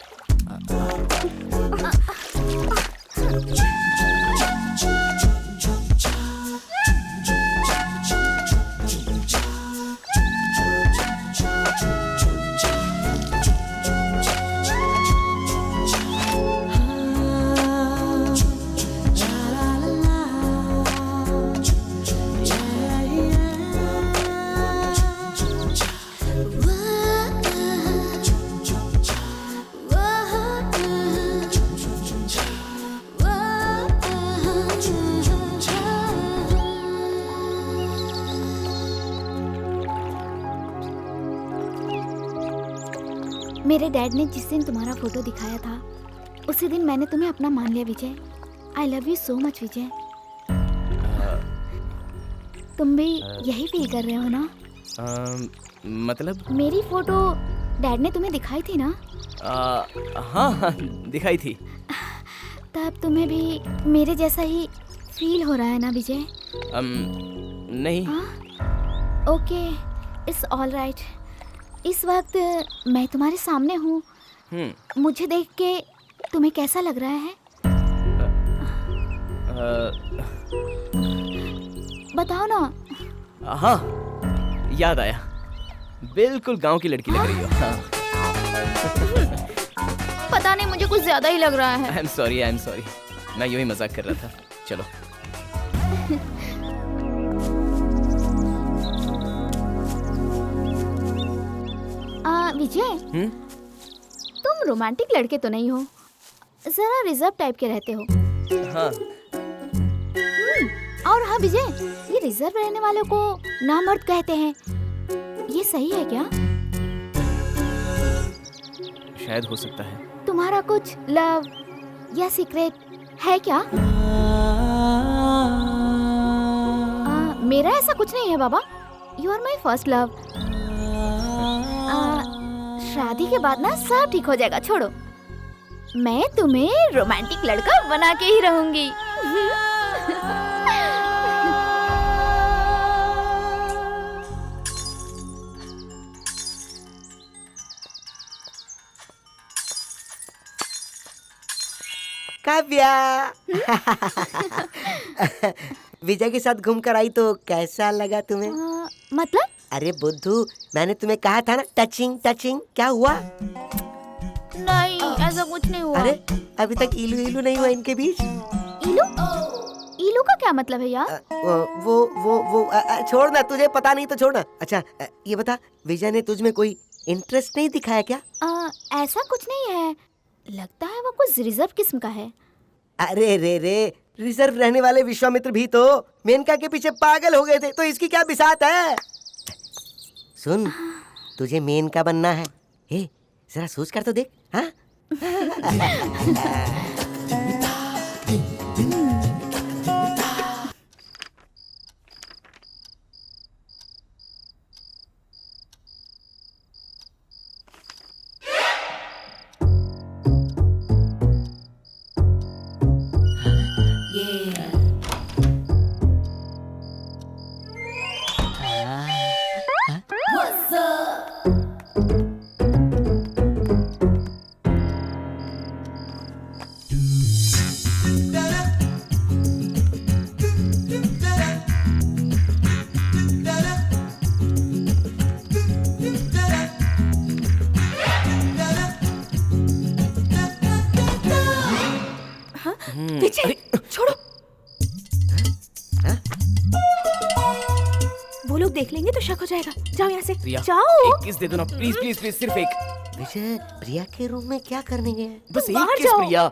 मेरे डैड ने जिस दिन तुम्हारा फोटो दिखाया था उसी दिन मैंने तुम्हें अपना मान लिया Vijay. I love you so much Vijay. तुम भी यही फील कर रहे हो ना? मतलब? मेरी फोटो डैड ने तुम्हें दिखाई थी ना? हाँ, दिखाई थी। तब तुम्हें भी मेरे जैसा ही फील हो रहा है ना विजय? नहीं। Okay, it's all right. इस वक्त मैं तुम्हारे सामने हूँ। मुझे देख के तुम्हें कैसा लग रहा है? बताओ ना। हाँ, याद आया। बिल्कुल गांव की लड़की लग रही हो। हाँ। पता नहीं, मुझे कुछ ज्यादा ही लग रहा है। I am sorry. मैं यूं ही मजाक कर रहा था। चलो। विजय, तुम रोमांटिक लड़के तो नहीं हो, जरा रिजर्व टाइप के रहते हो। हाँ। और हाँ विजय, ये रिजर्व रहने वालों को नामर्द कहते हैं, ये सही है क्या? शायद हो सकता है। तुम्हारा कुछ लव या सीक्रेट है क्या? मेरा ऐसा कुछ नहीं है बाबा। You are my first love. शादी के बाद ना सब ठीक हो जाएगा, छोड़ो। मैं तुम्हें रोमांटिक लड़का बना के ही रहूंगी। काव्या विजय के साथ घूम कर आई तो कैसा लगा तुम्हें? मतलब? अरे बुद्धू, मैंने तुम्हें कहा था ना टचिंग टचिंग, क्या हुआ? नहीं, ऐसा कुछ नहीं हुआ। अरे अभी तक इलू इलू नहीं हुआ इनके बीच? इलू? इलू का क्या मतलब है यार? वो छोड़ ना, तुझे पता नहीं तो छोड़ना। अच्छा ये बता, विजय ने तुझ में कोई इंटरेस्ट नहीं दिखाया क्या? ऐसा कुछ नहीं है, लगता है वो कुछ रिजर्व किस्म का है। अरे रे, रिजर्व रहने वाले विश्वामित्र भी तो मेनका के पीछे पागल हो गए थे, तो इसकी क्या बिसात है? सुन, तुझे मेनका बनना है। हे, जरा सोच कर तो देख। हाँ? विजय, छोड़ो। वो लोग देख लेंगे तो शक हो जाएगा। जाओ यहाँ से, प्रिया, जाओ। एक किस दे दो ना, प्लीज प्लीज प्लीज, सिर्फ एक। विजय प्रिया के रूम में क्या करने गए? बस एक बाहर किस जाओ। प्रिया।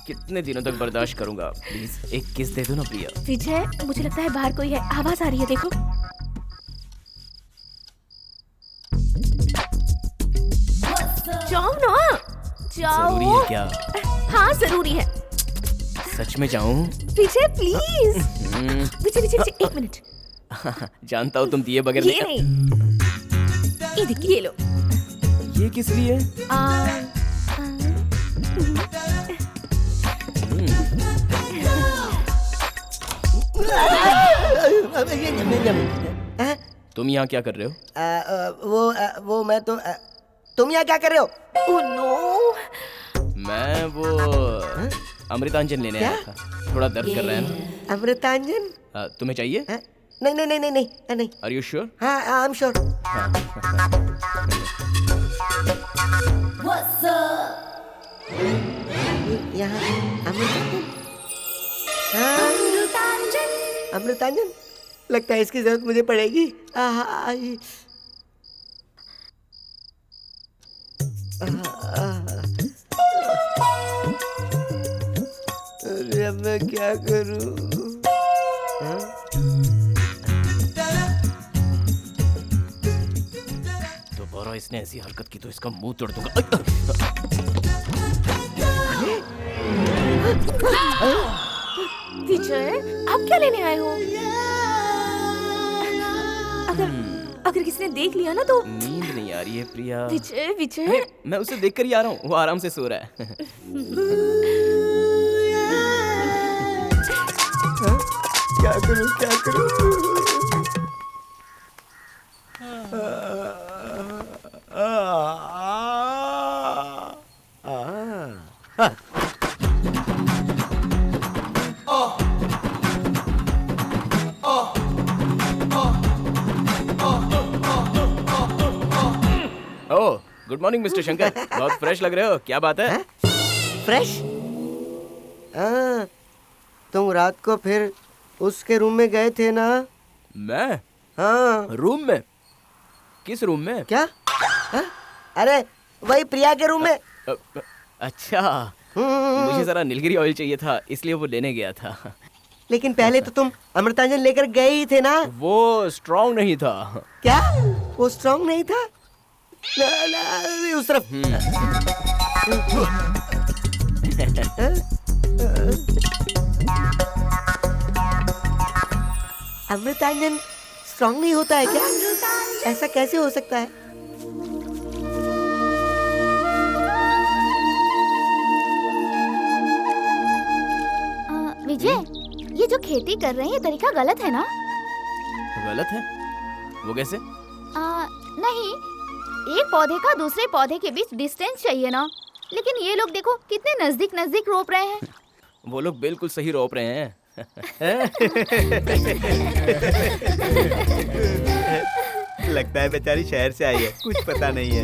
कितने दिनों तक बर्दाश्त करूंगा? प्लीज एक किस दे दो ना प्रिया। विजय, मुझे लगता है बाहर कोई है, आवाज आ रही है, देखो। जाओ ना, जाओ। जरूरी है क्या? हाँ जरूरी है। सच में जाऊं? विजय प्लीज। विजय विजय विजय, एक मिनट। जानता हूँ तुम दिए बगैर ये नहीं, ये देखिए, ये लो। ये किस लिए? तुम यहाँ क्या कर रहे हो? वो मैं तो तुम यहाँ क्या कर रहे हो? Oh no. मैं वो अमृतांजन लेने आया था। थोड़ा दर्द कर रहा है ना। अमृतांजन? तुम्हें चाहिए? नहीं नहीं नहीं नहीं नहीं नहीं। Are you sure? हाँ आई एम श्योर। यहाँ अमृतांजन। अमृतांजन लगता है इसकी जरूरत मुझे पड़ेगी। अरे अब मैं क्या करूं? दोबारा इसने ऐसी हरकत की तो इसका मुंह तोड़ दूंगा। विजय, आप क्या लेने आए हो? अगर किसी ने देख लिया ना तो। नींद नहीं आ रही है प्रिया। विजय विजय, मैं उसे देखकर ही आ रहा हूँ, वो आराम से सो रहा है। क्या करूं क्या करूं? ओह, गुड मॉर्निंग मिस्टर शंकर। बहुत फ्रेश लग रहे हो, क्या बात है? फ्रेश? तुम रात को फिर उसके रूम में गए थे ना? मैं? हाँ। रूम में? किस रूम में? क्या? अरे वही प्रिया के रूम में। अच्छा, मुझे जरा नीलगिरी ऑयल चाहिए था, इसलिए वो लेने गया था। लेकिन पहले तो तुम अमृतांजन लेकर गए ही थे ना। वो स्ट्रांग नहीं था। क्या वो स्ट्रांग नहीं था? उस तरफ। अमृतांजन स्ट्रांग नहीं होता है क्या? ऐसा कैसे हो सकता है? विजय, ये जो खेती कर रहे हैं ये तरीका गलत है ना? गलत है? वो कैसे? नहीं, एक पौधे का दूसरे पौधे के बीच डिस्टेंस चाहिए ना, लेकिन ये लोग देखो कितने नजदीक नजदीक रोप रहे हैं। वो लोग बिल्कुल सही रोप रहे हैं। लगता है बेचारी शहर से आई है, कुछ पता नहीं है।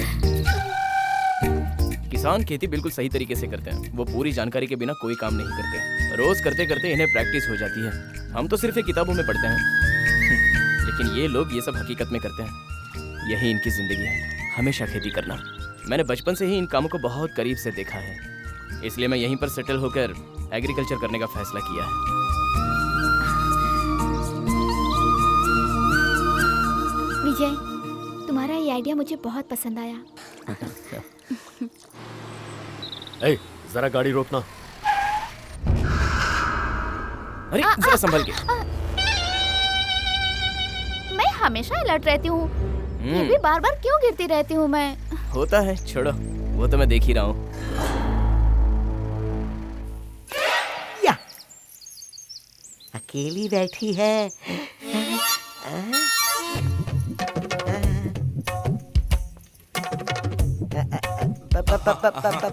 किसान खेती बिल्कुल सही तरीके से करते हैं। वो पूरी जानकारी के बिना कोई काम नहीं करते। रोज करते करते इन्हें प्रैक्टिस हो जाती है। हम तो सिर्फ ये किताबों में पढ़ते हैं, लेकिन ये लोग ये सब हकीकत में करते हैं। यही इनकी जिंदगी है, हमेशा खेती करना। मैंने बचपन से ही इन कामों को बहुत करीब से देखा है, इसलिए मैं यहीं पर सेटल होकर एग्रीकल्चर करने का फैसला किया है। विजय, तुम्हारा ये आइडिया मुझे बहुत पसंद आया। ए, जरा गाड़ी रोकना। अरे जरा संभल के। मैं हमेशा अलर्ट रहती हूँ, फिर भी बार बार क्यों गिरती रहती हूँ मैं? होता है, छोड़ो, वो तो मैं देख ही रहा हूँ। या अकेली बैठी है।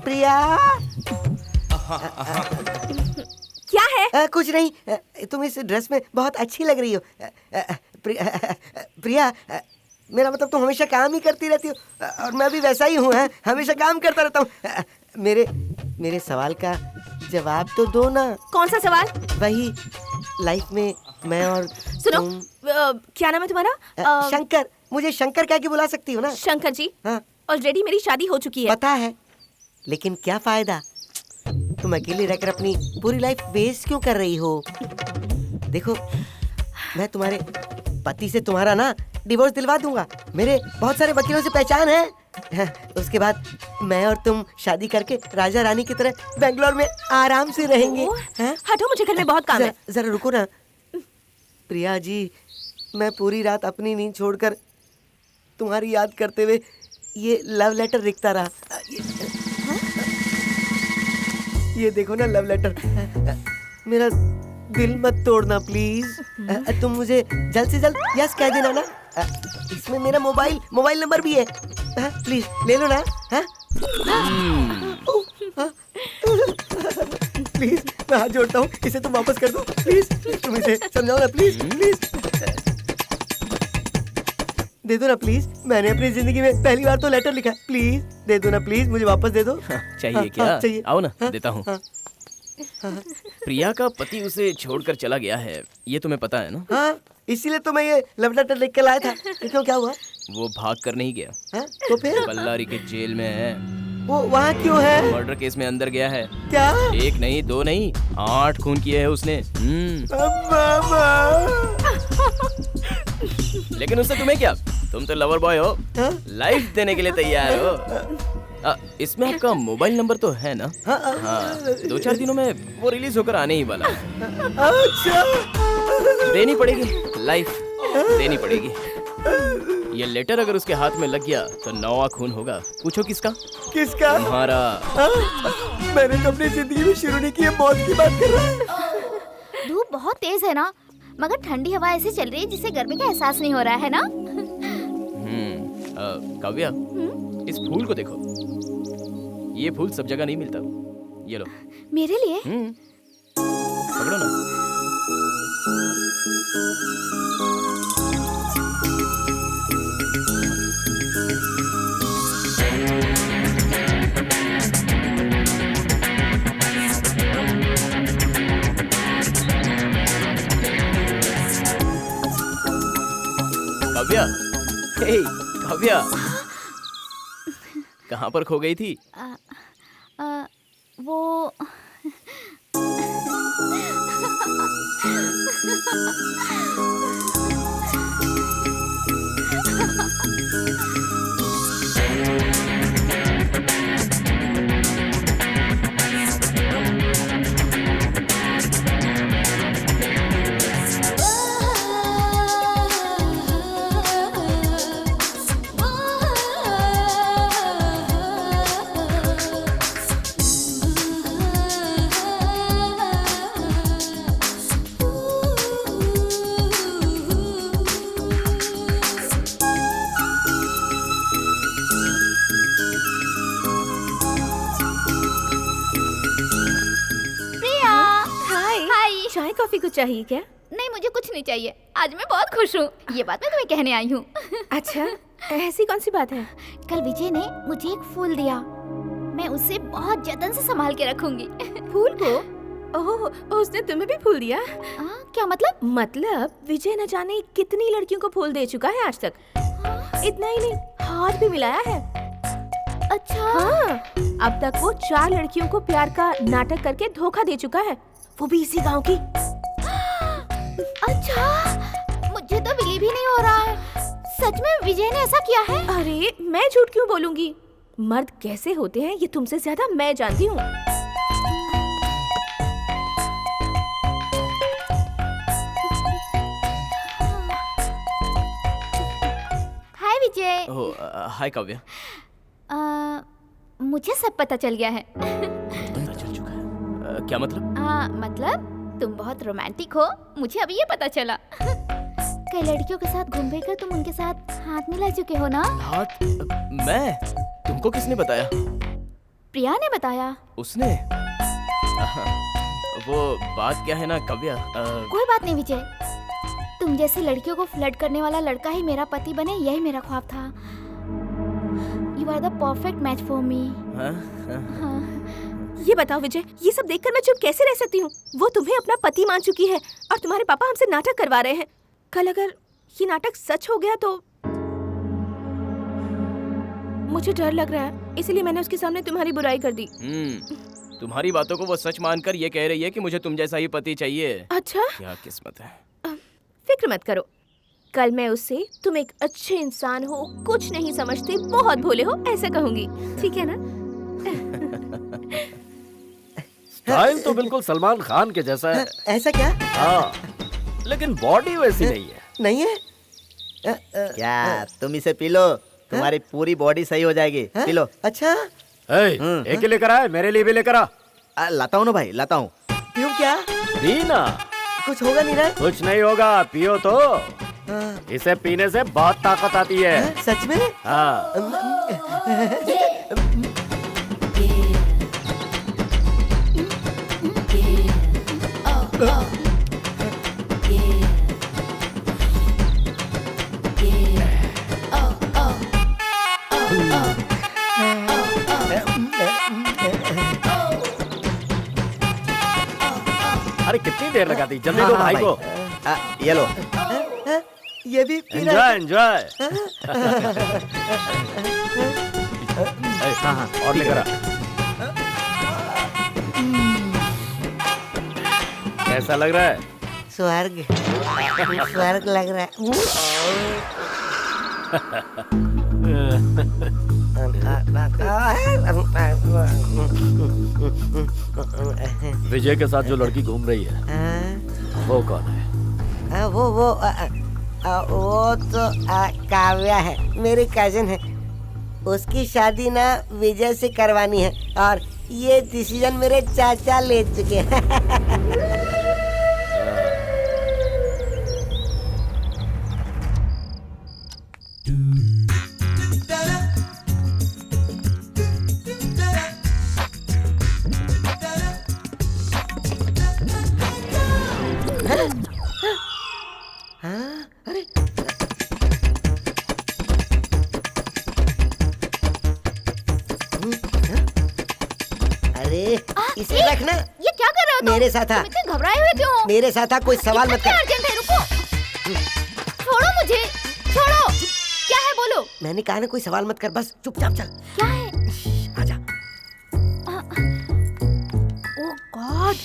प्रिया, क्या है? कुछ नहीं, तुम इस ड्रेस में बहुत अच्छी लग रही हो। प्रिया, मेरा मतलब तुम हमेशा काम ही करती रहती हो, और मैं भी वैसा ही हूँ, हमेशा काम करता रहता हूँ। मेरे सवाल का जवाब तो दो ना। कौन सा सवाल? वही, लाइफ में मैं और सुनो, क्या नाम है तुम्हारा? शंकर। मुझे शंकर कह के बुला सकती हो ना? शंकर जी, हाँ। ऑलरेडी मेरी शादी हो चुकी है। पता है, लेकिन क्या फायदा? तुम अकेले रहकर अपनी पूरी लाइफ वेस्ट क्यों कर रही हो? देखो, मैं तुम्हारे पति से तुम्हारा ना डिवोर्स दिलवा दूंगा। मेरे बहुत सारे वकीलों से पहचान है। उसके बाद मैं और तुम शादी करके राजा रानी की तरह बेंगलोर में आराम से रहेंगे। हटो, मुझे घर में बहुत काम है। जरा रुको ना। प्रिया जी, मैं पूरी रात अपनी नींद छोड़कर तुम्हारी याद करते हुए ये लव लेटर लिखता रहा। ये देखो ना लव लेटर। मेरा दिल मत तोड़ना प्लीज। तुम मुझे जल्द से जल्द यस कह देना ना। इसमें मेरा मोबाइल नंबर भी है। प्लीज ले लो ना। प्लीज, मैं हाथ जोड़ता हूँ, इसे तुम वापस कर दो प्लीज। तुम इसे समझाओ ना प्लीज, प्लीज दे दो ना प्लीज। मैंने अपनी जिंदगी में पहली बार तो लेटर लिखा। प्लीज दे दो ना प्लीज, मुझे वापस दे दो। चाहिए क्या? चाहिए। आओ ना, देता हूँ। प्रिया का पति उसे छोड़कर चला गया है, ये तुम्हें पता है ना? हाँ, इसीलिए तो मैं ये लव लेटर लिख के लाया था। क्यों, क्या हुआ? वो भाग कर नहीं गया। तो फिर? बल्लारी के जेल में है। वो वहाँ क्यों है? मर्डर केस में अंदर गया है। क्या? 1 नहीं 2 नहीं 8 खून किए हैं उसने। लेकिन उससे तुम्हें क्या? तुम तो लवर बॉय हो, लाइफ देने के लिए तैयार हो। इसमें आपका मोबाइल नंबर तो है ना? हाँ, 2-4 दिनों में वो रिलीज होकर आने ही वाला है। अच्छा, देनी पड़ेगी, लाइफ देनी पड़ेगी। ये लेटर अगर उसके हाथ में लग गया तो 9वां खून होगा। पूछो किसका? किसका? तुम्हारा। मैंने तो अपनी जिंदगी में शुरू नहीं की है, मौत की बात कर रहा है। धूप बहुत तेज है ना, मगर ठंडी हवा ऐसे चल रही है जिससे गर्मी का एहसास नहीं हो रहा है ना। काव्या, इस फूल को देखो। ये फूल सब जगह नहीं मिलता। ये लो। मेरे लिए? पकड़ो ना। काव्या, हे काव्या, कहाँ पर खो गई थी? वो प्रिया। हाय हाय। चाय कॉफी कुछ चाहिए क्या? नहीं, मुझे कुछ नहीं चाहिए। आज मैं बहुत खुश हूँ। ये बात मैं तुम्हें कहने आई हूँ। अच्छा, ऐसी कौन सी बात है? कल विजय ने मुझे एक फूल दिया। मैं उसे बहुत जतन से संभाल के रखूंगी। फूल को? ओह, उसने तुम्हें भी फूल दिया? क्या मतलब? मतलब विजय न जाने कितनी लड़कियों को फूल दे चुका है आज तक। इतना ही नहीं, हाथ भी मिलाया है। अच्छा। हाँ, अब तक वो 4 लड़कियों को प्यार का नाटक करके धोखा दे चुका है, वो भी इसी गांव की। अच्छा, मुझे तो बिलीव ही नहीं हो रहा है। सच में विजय ने ऐसा किया है? अरे मैं झूठ क्यों बोलूंगी? मर्द कैसे होते हैं ये तुमसे ज्यादा मैं जानती हूँ। हाय विजय। हाय काव्या। मुझे सब पता चल गया है। पता चल चुका है? क्या मतलब? मतलब तुम बहुत रोमांटिक हो, मुझे अभी ये पता चला। कई लड़कियों के साथ घूम फिर कर तुम उनके साथ हाथ मिला चुके हो ना? हाथ? मैं? तुमको किसने बताया? प्रिया ने बताया। उसने? वो बात क्या है ना काव्या, कोई बात नहीं विजय, तुम जैसी लड़कियों को फ्लर्ट करने वाला लड़का ही मेरा पति बने, यही मेरा ख्वाब था। You are the perfect match for me. ये बताओ विजय, ये सब देखकर मैं चुप कैसे रह सकती हूँ? वो तुम्हें अपना पति मान चुकी है और तुम्हारे पापा हमसे नाटक करवा रहे हैं। कल अगर ये नाटक सच हो गया तो मुझे डर लग रहा है, इसलिए मैंने उसके सामने तुम्हारी बुराई कर दी। तुम्हारी बातों को वो सच मानकर ये कह रही है कि मुझे तुम जैसा ही पति चाहिए। अच्छा, क्या किस्मत है। फिक्र मत करो, कल मैं उससे तुम एक अच्छे इंसान हो, कुछ नहीं समझते, बहुत भोले हो, ऐसा कहूंगी। ठीक है ना? स्टाइल तो बिल्कुल सलमान खान के जैसा है। ऐसा क्या? हाँ, लेकिन बॉडी वैसी नहीं है। नहीं है? क्या तुम इसे पी लो, तुम्हारी पूरी बॉडी सही हो जाएगी। P low. अच्छा। एक ही लेकर आए, मेरे लिए भी लेकर आ। लाता हूँ ना भाई, लाता हूँ। पीऊं क्या? पीना। कुछ होगा नहीं ना? कुछ नहीं होगा, पियो तो। इसे पीने से बहुत ताकत आती है। सच में? हाँ। अरे कितनी देर लगा दी, जल्दी दो भाई को। ये लो। ये भी एंजॉय एंजॉय। और लेकर आ। कैसा लग रहा है? स्वर्ग, स्वर्ग लग रहा है। विजय के साथ जो लड़की घूम रही है वो कौन है? वो तो काव्या है, मेरी कजिन है। उसकी शादी ना विजय से करवानी है और ये डिसीजन मेरे चाचा ले चुके हैं। इसे रखना। ये क्या कर रहे हो तुम? मेरे साथ आ। तुम इतने घबराए हुए क्यों हो? मेरे साथ आ, कोई सवाल मत कर। अर्जेंट है, रुको। छोड़ो मुझे, छोड़ो। क्या है बोलो? मैंने कहा ना कोई सवाल मत कर, बस चुपचाप चल। क्या है? आजा। ओह गॉड।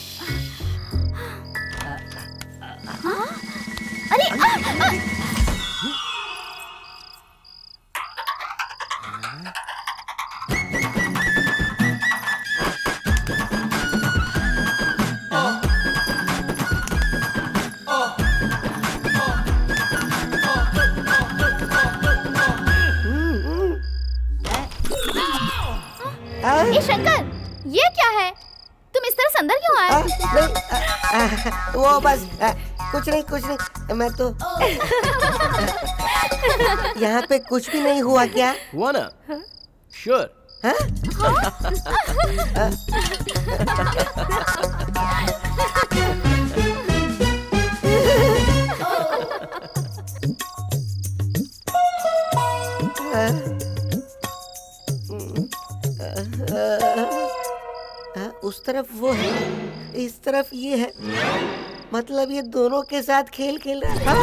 ए शंकर, ये क्या है? तुम इस तरह से अंदर क्यों आए? वो बस कुछ नहीं, मैं तो यहाँ पे कुछ भी नहीं हुआ क्या? हुआ ना? श्योर। उस तरफ वो है, इस तरफ ये है, मतलब ये दोनों के साथ खेल खेल रहा था।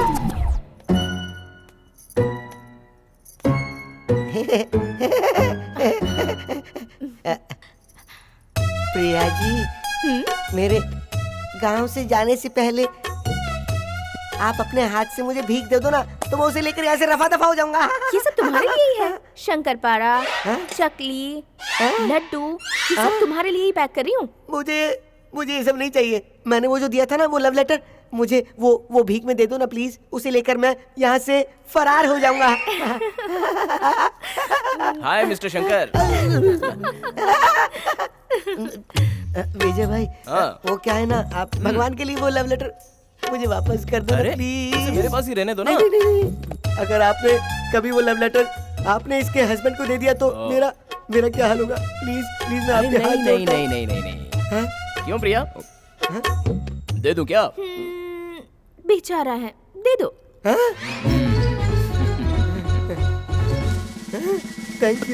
प्रिया जी, मेरे गांव से जाने से पहले आप अपने हाथ से मुझे भीख दे दो ना, तो मैं उसे लेकर यहाँ से रफा दफा हो जाऊंगा। ये सब तुम्हारे लिए ही है। शंकरपारा, चकली, लड्डू, ये सब तुम्हारे लिए ही पैक कर रही हूँ। मुझे ये सब नहीं चाहिए। मैंने वो जो दिया था ना, वो लव लेटर, मुझे वो भीख में दे दो ना प्लीज। उसे लेकर मैं यहाँ से फरार हो जाऊंगा। हाय मिस्टर शंकर। विजय भाई, वो क्या है ना, आप भगवान के लिए वो लव लेटर मुझे वापस कर दो ना प्लीज। मेरे पास ही रहने दो ना। नहीं। अगर आपने कभी वो लव लेटर आपने इसके हस्बैंड को दे दिया तो मेरा क्या हाल होगा? प्लीज मैं आपके हाथ जोड़ता हूं। नहीं। क्यों प्रिया? दे दूं क्या? बेचारा है, दे दो। Thank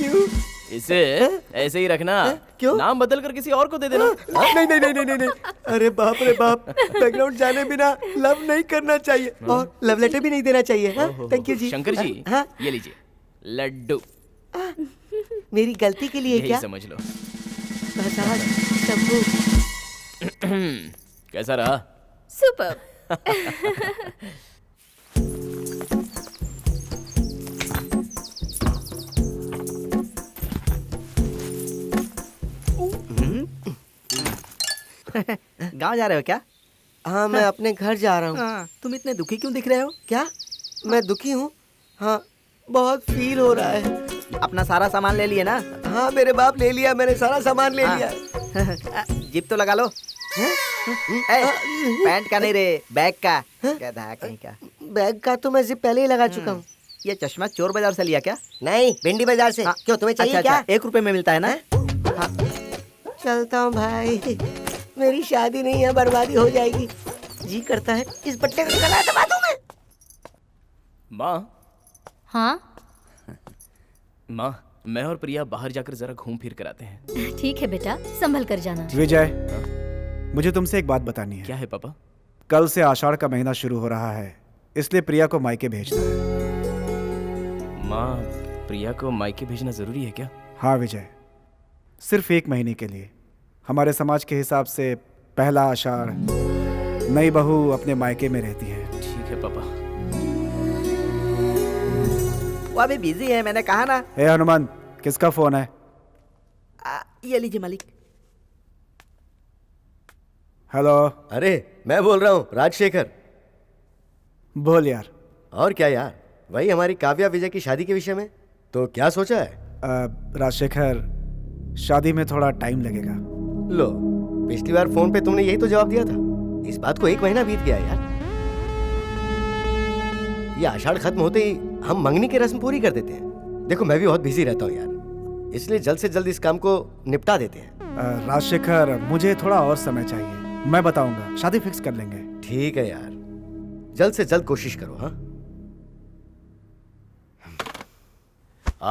you. इसे ऐसे ही रखना। क्यों? नाम बदल कर किसी और को दे देना। नहीं। अरे बाप रे बाप, बैकग्राउंड जाने बिना लव नहीं करना चाहिए और लव लेटर भी नहीं देना चाहिए। थैंक यू जी। शंकर जी, ये लीजिए लड्डू। मेरी गलती के लिए यही क्या? समझ लो। शंभू। कैसा रहा? सुपर। गांव जा रहे हो क्या? हाँ, मैं अपने घर जा रहा हूँ। तुम इतने दुखी क्यों दिख रहे हो? क्या मैं दुखी हूँ? हाँ, बहुत फील हो रहा है। अपना सारा सामान ले लिए ना? हाँ, मेरे बाप ले लिया, मैंने सारा सामान ले लिया। जिप तो लगा लो। पैंट का नहीं रे, बैग का। गधा कहीं का। बैग का तो मैं जिप पहले ही लगा चुका हूँ। ये चश्मा चोर बाजार से लिया क्या? नहीं, भिंडी बाजार से। क्यों, तुम्हें चाहिए क्या? 1 रुपए में मिलता है ना? चलता हूँ भाई, मेरी शादी नहीं है, बर्बादी हो जाएगी। जी करता है इस बट्टे को गला दबा दूं मैं। हाँ माँ, मैं और प्रिया बाहर जाकर जरा घूम फिर कर आते हैं। ठीक है बेटा, संभल कर जाना। विजय, मुझे तुमसे एक बात बतानी है। क्या है पापा? कल से आषाढ़ का महीना शुरू हो रहा है, इसलिए प्रिया को मायके भेजना है। माँ, प्रिया को मायके भेजना जरूरी है क्या? हाँ विजय, सिर्फ 1 महीने के लिए। हमारे समाज के हिसाब से पहला आषाढ़ नई बहू अपने मायके में रहती है। ठीक है पापा। वो अभी बिजी है, मैंने कहा ना। हे हनुमान, किसका फोन है? ये लीजिए मालिक। हेलो। अरे मैं बोल रहा हूँ, राजशेखर। बोल यार। और क्या यार, वही हमारी काव्या विजय की शादी के विषय में। तो क्या सोचा है? राजशेखर, शादी में थोड़ा टाइम लगेगा। लो, पिछली बार फोन पे तुमने यही तो जवाब दिया था। इस बात को 1 महीना बीत गया यार। ये आषाढ़ खत्म होते ही हम मंगनी की रस्म पूरी कर देते हैं। देखो, मैं भी बहुत बिजी रहता हूँ यार, इसलिए जल्द से जल्द इस काम को निपटा देते हैं। राजशेखर, मुझे थोड़ा और समय चाहिए। मैं बताऊंगा, शादी फिक्स कर लेंगे। ठीक है यार, जल्द से जल्द कोशिश करो। हाँ,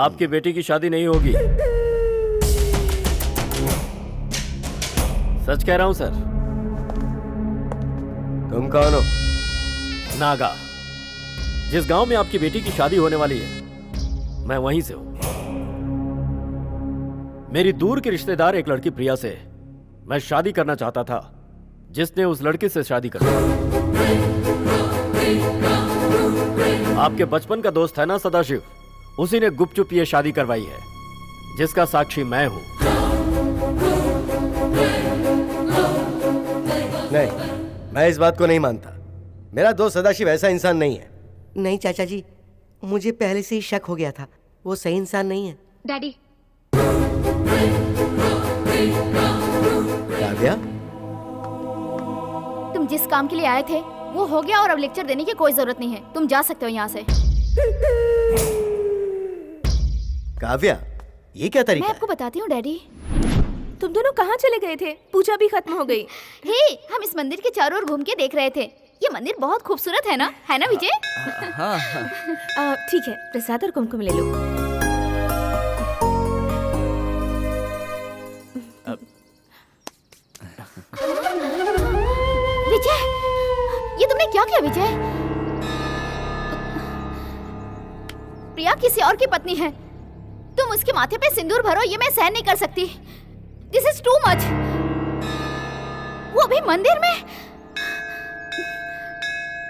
आपकी बेटी की शादी नहीं होगी। सच कह रहा हूं सर। तुम कौन हो? नागा। जिस गांव में आपकी बेटी की शादी होने वाली है, मैं वहीं से हूं। मेरी दूर के रिश्तेदार एक लड़की प्रिया से मैं शादी करना चाहता था, जिसने उस लड़की से शादी कर ली। आपके बचपन का दोस्त है ना सदाशिव, उसी ने गुपचुप ये शादी करवाई है, जिसका साक्षी मैं हूं। नहीं, मैं इस बात को नहीं मानता। मेरा दोस्त सदाशिव ऐसा इंसान नहीं है। नहीं चाचा जी, मुझे पहले से ही शक हो गया था, वो सही इंसान नहीं है। डैडी, काव्या, तुम जिस काम के लिए आए थे वो हो गया और अब लेक्चर देने की कोई जरूरत नहीं है। तुम जा सकते हो यहाँ से। काव्या, ये क्या तरीका मैं है? आपको बताती हूँ डैडी। तुम दोनों कहाँ चले गए थे? पूजा भी खत्म हो गई। हे, हम इस मंदिर के चारों ओर घूम के देख रहे थे। ये मंदिर बहुत खूबसूरत है ना विजय? ठीक है, प्रसाद और कुमकुम ले लो। विजय, ये तुमने क्या किया विजय? प्रिया किसी और की पत्नी है, तुम उसके माथे पे सिंदूर भरो, ये मैं सहन नहीं कर सकती। This is too much. वो भी मंदिर में?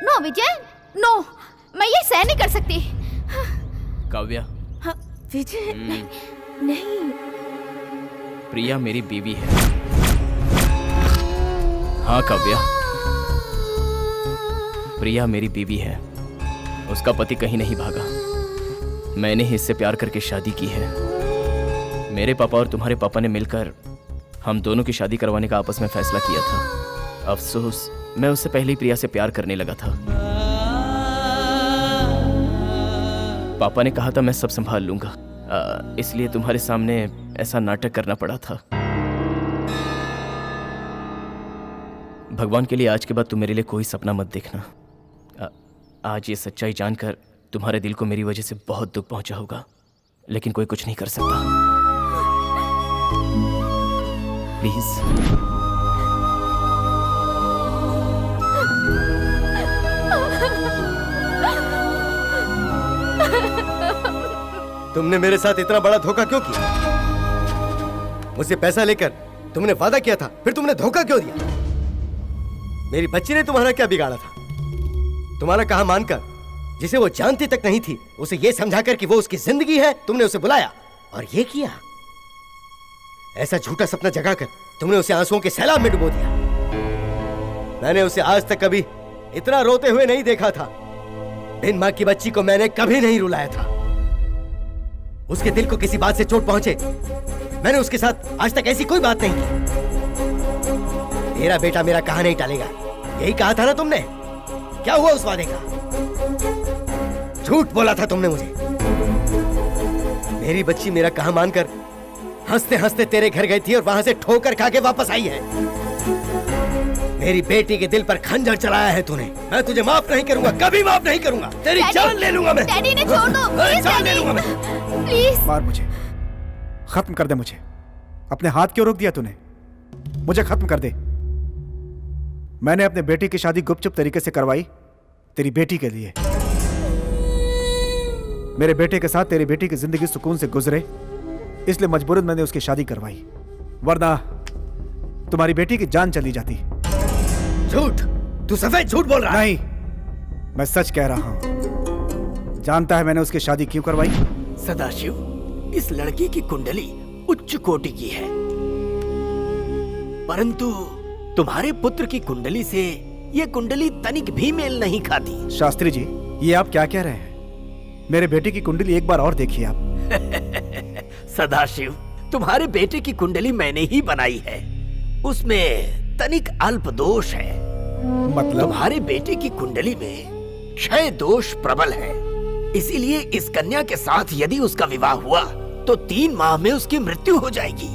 नो विजय, नो, मैं ये सहन नहीं कर सकती। काव्या, हाँ, विजय, नहीं। प्रिया मेरी बीवी है। हाँ काव्या, प्रिया मेरी बीवी है। उसका पति कहीं नहीं भागा। मैंने ही इससे प्यार करके शादी की है। मेरे पापा और तुम्हारे पापा ने मिलकर हम दोनों की शादी करवाने का आपस में फैसला किया था। अफसोस, मैं उससे पहले ही प्रिया से प्यार करने लगा था। पापा ने कहा था मैं सब संभाल लूंगा, इसलिए तुम्हारे सामने ऐसा नाटक करना पड़ा था। भगवान के लिए आज के बाद तुम मेरे लिए कोई सपना मत देखना। आज ये सच्चाई जानकर तुम्हारे दिल को मेरी वजह से बहुत दुख पहुंचा होगा, लेकिन कोई कुछ नहीं कर सकता। प्लीज। तुमने मेरे साथ इतना बड़ा धोखा क्यों किया? मुझसे पैसा लेकर तुमने वादा किया था, फिर तुमने धोखा क्यों दिया? मेरी बच्ची ने तुम्हारा क्या बिगाड़ा था? तुम्हारा कहा मानकर, जिसे वो जानती तक नहीं थी, उसे ये समझाकर कि वो उसकी जिंदगी है, तुमने उसे बुलाया और ये किया। ऐसा झूठा सपना जगाकर तुमने उसे आंसुओं के सैलाब में डुबो दिया। मैंने उसे आज तक कभी इतना रोते हुए नहीं देखा था। बिन मां की बच्ची को मैंने कभी नहीं रुलाया था। उसके दिल को किसी बात से चोट पहुंचे, मैंने उसके साथ आज तक ऐसी कोई बात नहीं की। मेरा बेटा मेरा कहा नहीं टालेगा, यही कहा था ना तुमने? क्या हुआ उस वादे का? झूठ बोला था तुमने मुझे। मेरी बच्ची मेरा कहा मानकर हंसते हंसते तेरे घर गई थी और वहां से ठोकर खा के वापस आई है। मेरी बेटी के दिल पर खंजर चलाया है तूने। मैं तुझे माफ नहीं करूंगा, कभी माफ नहीं करूंगा। तेरी जान ले लूंगा मैं। डैडी ने छोड़ दो, प्लीज जान ले लूंगा मैं। प्लीज। मार मुझे, खत्म कर दे मुझे। अपने हाथ क्यों रोक दिया तूने? मुझे खत्म कर दे। मैंने अपने बेटी की शादी गुपचुप तरीके से करवाई तेरी बेटी के लिए। मेरे बेटे के साथ तेरी बेटी की जिंदगी सुकून से गुजरे, इसलिए मजबूरन मैंने उसकी शादी करवाई, वरना तुम्हारी बेटी की जान चली जाती। झूठ, तू सफेद झूठ बोल रहा है। नहीं, मैं सच कह रहा हूं। जानता है मैंने उसकी शादी क्यों करवाई? सदाशिव, इस लड़की की कुंडली उच्च कोटि की है, परंतु तुम्हारे पुत्र की कुंडली से ये कुंडली तनिक भी मेल नहीं खाती। शास्त्री जी, ये आप क्या कह रहे हैं? मेरे बेटे की कुंडली एक बार और देखिए आप। सदाशिव, तुम्हारे बेटे की कुंडली मैंने ही बनाई है। उसमें तनिक अल्प दोष है। मतलब? तुम्हारे बेटे की कुंडली में क्षय दोष प्रबल है। इसीलिए इस कन्या के साथ यदि उसका विवाह हुआ तो 3 माह में उसकी मृत्यु हो जाएगी।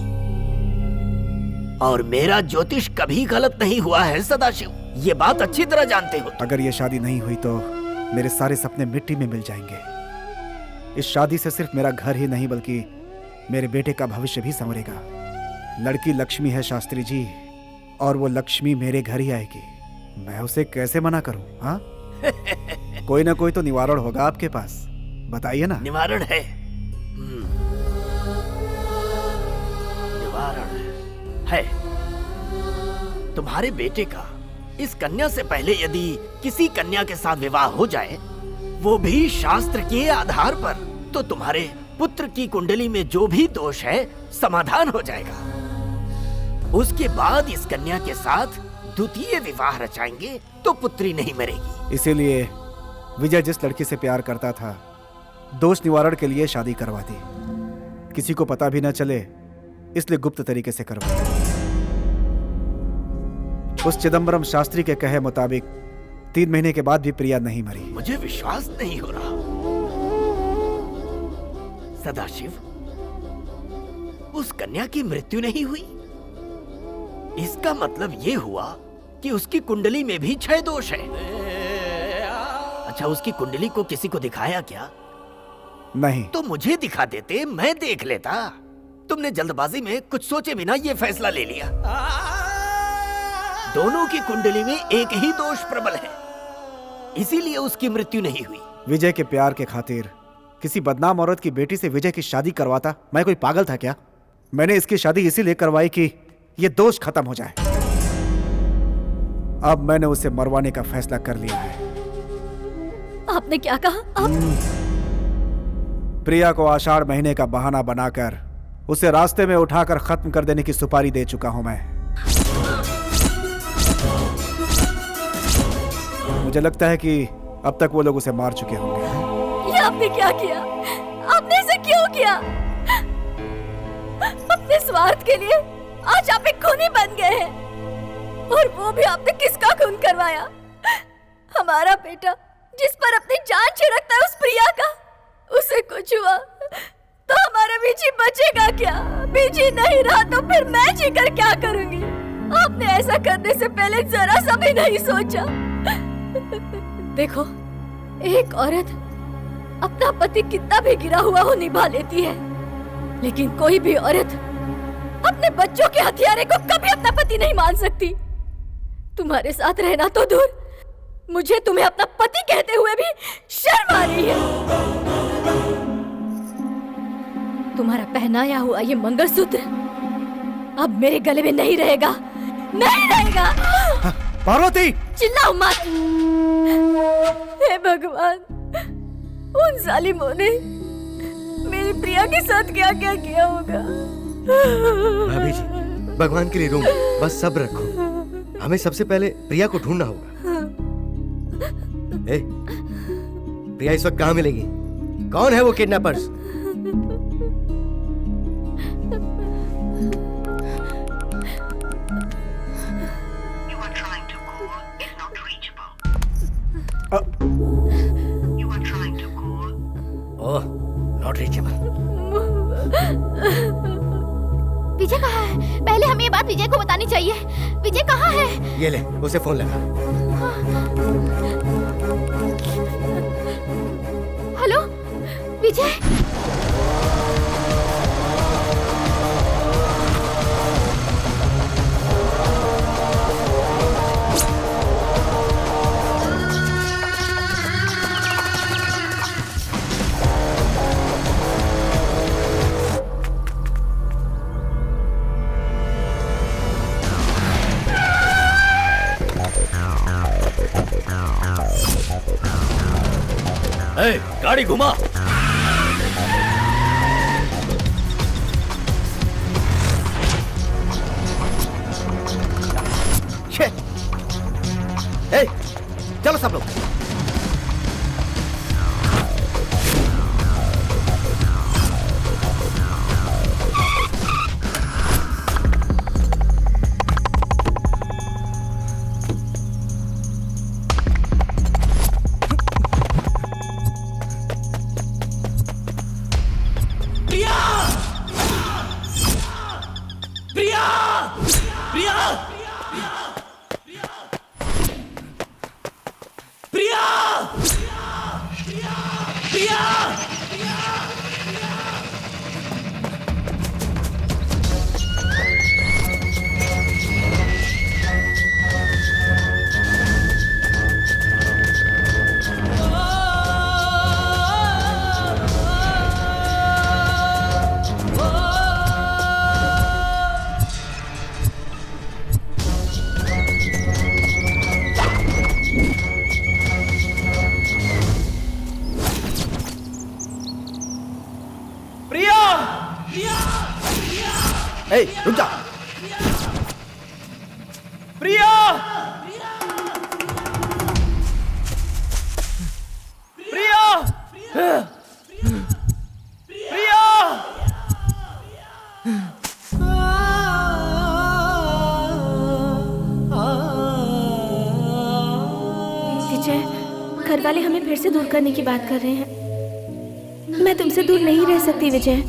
और मेरा ज्योतिष कभी गलत नहीं हुआ है सदाशिव, ये बात अच्छी तरह जानते हो। अगर ये शादी नहीं हुई तो मेरे सारे सपने मिट्टी में मिल जाएंगे। इस शादी से सिर्फ मेरा घर ही नहीं बल्कि मेरे बेटे का भविष्य भी संवरेगा। लड़की लक्ष्मी है शास्त्री जी, और वो लक्ष्मी मेरे घर ही आएगी। मैं उसे कैसे मना करूं? हाँ? कोई ना कोई तो निवारण होगा आपके पास, बताइए ना। निवारण है, निवारण है। तुम्हारे बेटे का इस कन्या से पहले यदि किसी कन्या के साथ विवाह हो जाए, वो भी शास्त्र के आधार पर, तो तुम्हारे पुत्र की कुंडली में जो भी दोष है समाधान हो जाएगा। उसके बाद इस कन्या के साथ द्वितीय विवाह रचाएंगे तो पुत्री नहीं मरेगी। इसीलिए विजय जिस लड़की से प्यार करता था दोष निवारण के लिए शादी करवा दी। किसी को पता भी न चले इसलिए गुप्त तरीके से करवा दी। उस चिदंबरम शास्त्री के कहे मुताबिक 3 महीने के बाद भी प्रिया नहीं मरी। मुझे विश्वास नहीं हो रहा। सदाशिव, उस कन्या की मृत्यु नहीं हुई? इसका मतलब ये हुआ कि उसकी कुंडली में भी 6 दोष है। अच्छा, उसकी कुंडली को किसी को दिखाया क्या? नहीं। तो मुझे दिखा देते, मैं देख लेता। तुमने जल्दबाजी में कुछ सोचे बिना ये फैसला ले लिया। दोनों की कुंडली में एक ही दोष प्रबल है, इसीलिए उसकी मृत्यु नहीं हुई। विजय के प्यार के खातिर किसी बदनाम औरत की बेटी से विजय की शादी करवाता? मैं कोई पागल था क्या? मैंने इसकी शादी इसीलिए करवाई कि ये दोष खत्म हो जाए। अब मैंने उसे मरवाने का फैसला कर लिया है। आपने क्या कहा? प्रिया को आषाढ़ महीने का बहाना बनाकर उसे रास्ते में उठाकर खत्म कर देने की सुपारी दे चुका हूं मैं। मुझे लगता है कि अब तक वो लोग उसे मार चुके होंगे। ये आपने क्या किया? आपने इसे क्यों किया? अपने स्वार्थ के लिए आज आप एक खूनी बन गए हैं। और वो भी आपने किसका खून करवाया? हमारा बेटा जिस पर अपनी जान छिड़कता है उस प्रिया का, उसे कुछ हुआ तो हमारा बीजी बचेगा क्या? बीजी नहीं रहा तो फिर मैं जीकर क्या करूंगी? आपने ऐसा करने से पहले जरा सा भी नहीं सोचा। देखो, एक औरत अपना पति कितना भी गिरा हुआ हो निभा लेती है, लेकिन कोई भी औरत अपने बच्चों के हथियारे को कभी अपना पति नहीं मान सकती। तुम्हारे साथ रहना तो दूर, मुझे तुम्हें अपना पति कहते हुए भी शर्म आ रही है। तुम्हारा पहनाया हुआ ये मंगलसूत्र अब मेरे गले में नहीं रहेगा, नहीं रहेगा। पार्वती! चिल्लाओ मत। हे भगवान, उन जालिमों ने मेरी प्रिया के साथ क्या क्या किया होगा। भाभी जी, भगवान के लिए रो, बस सब्र रखो। हमें सबसे पहले प्रिया को ढूंढना होगा। ए, प्रिया इस वक्त कहाँ मिलेगी? कौन है वो kidnappers? Oh, not reachable. Vijay कहाँ है? पहले हमें ये बात विजय को बतानी चाहिए। विजय कहाँ है? ये ले, उसे फोन लगा। हेलो विजय। गाड़ी घुमा। चलो सब लोग। ए, रुक जा। प्रिया! प्रिया! प्रिया! विजय, घर वाले हमें फिर से दूर करने की बात कर रहे हैं। मैं तुमसे दूर नहीं रह सकती विजय।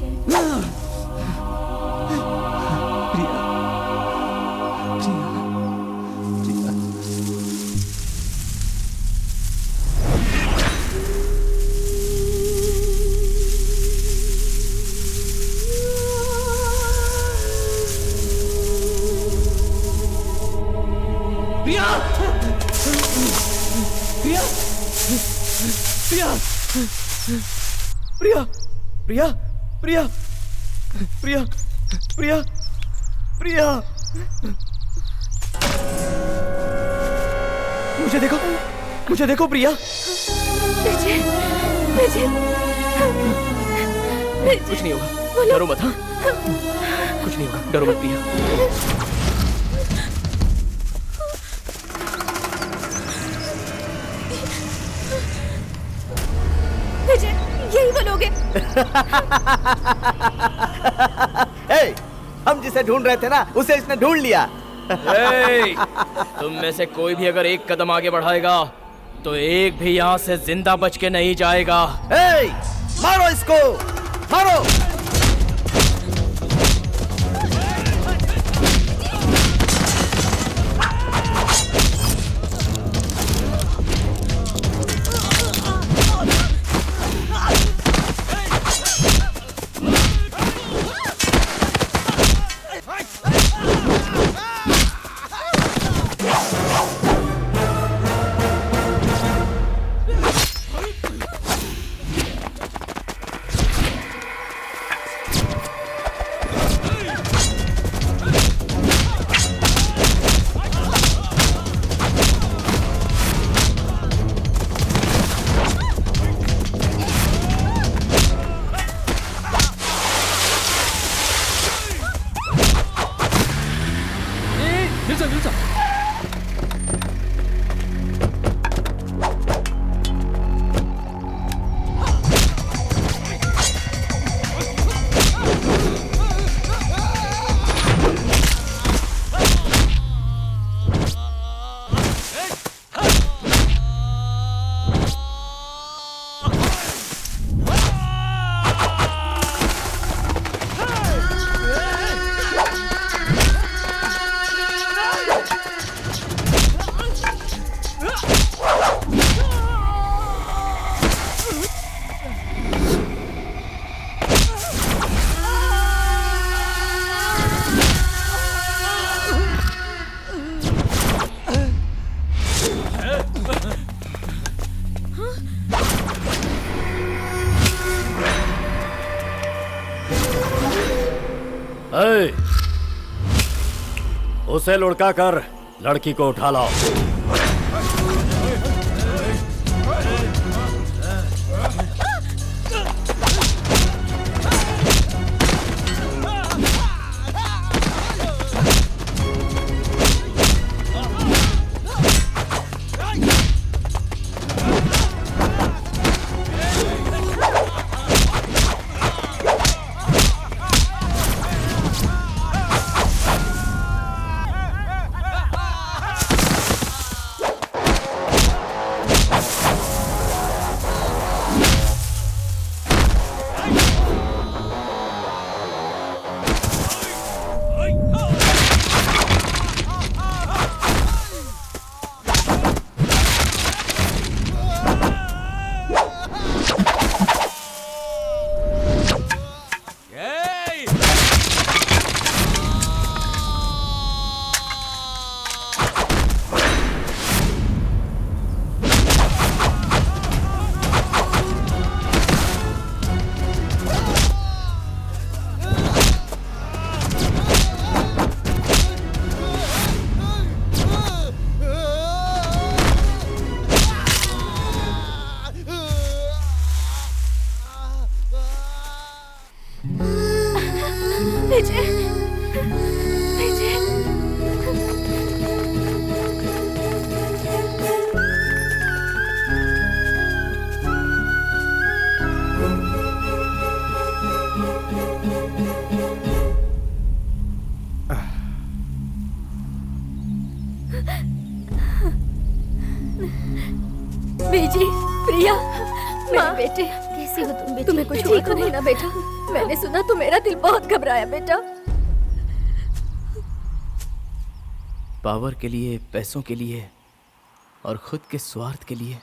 प्रिया! प्रिया! प्रिया! प्रिया! प्रिया! प्रिया! मुझे देखो, मुझे देखो प्रिया। विजय, विजय, कुछ नहीं होगा, डरो मत। हाँ, कुछ नहीं होगा, डरो मत प्रिया। विजय, यही वो लोग हैं। ए, हम जिसे ढूंढ रहे थे ना, उसे इसने ढूंढ लिया। तुम में से कोई भी अगर एक कदम आगे बढ़ाएगा तो एक भी यहाँ से जिंदा बच के नहीं जाएगा। मारो इसको, मारो। उसे लुढ़का कर लड़की को उठा लाओ। विजय विजय बेजी, प्रिया, मेरे बेटे, कैसी हो तुम? तुम्हें कुछ ठीक हो ना बेटा? मैंने सुना तो मेरा दिल बहुत घबराया बेटा। पावर के लिए, पैसों के लिए और खुद के स्वार्थ के लिए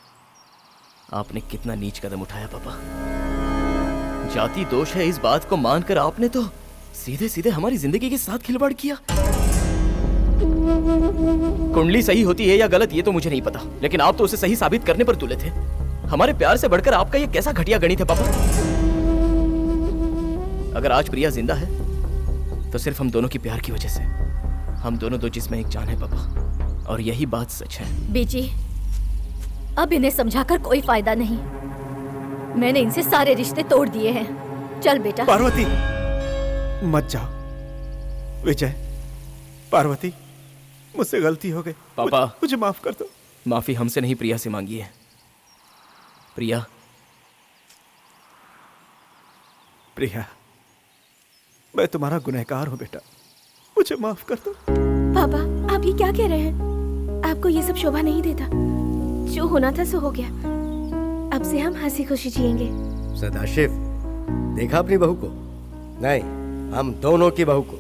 आपने कितना नीच कदम उठाया पापा। जाति दोष है इस बात को मानकर आपने तो सीधे सीधे हमारी जिंदगी के साथ खिलवाड़ किया। कुंडली सही होती है या गलत ये तो मुझे नहीं पता, लेकिन आप तो उसे सही साबित करने पर तुले थे। हमारे प्यार से बढ़कर आपका ये कैसा घटिया गणित है पापा? अगर आज प्रिया जिंदा है तो सिर्फ हम दोनों की प्यार की वजह से। हम दोनों दो जिस्म एक जान है पापा, और यही बात सच है। बेजी, अब इन्हें समझाकर कोई फायदा नहीं। मैंने इनसे सारे रिश्ते तोड़ दिए हैं। चल बेटा। पार्वती, मत जाओ। विजय, पार्वती, मुझसे गलती हो गई पापा। मुझे माफ कर दो। माफी हमसे नहीं प्रिया से मांगी है। प्रिया, प्रिया, मैं तुम्हारा गुनहगार हूं बेटा, मुझे माफ कर दो। पापा, आप ये क्या कह रहे हैं? आपको ये सब शोभा नहीं देता। जो होना था सो हो गया। अब से हम हंसी खुशी जिएंगे। सदाशिव, देखा अपनी बहू को? नहीं, हम दोनों की बहू को।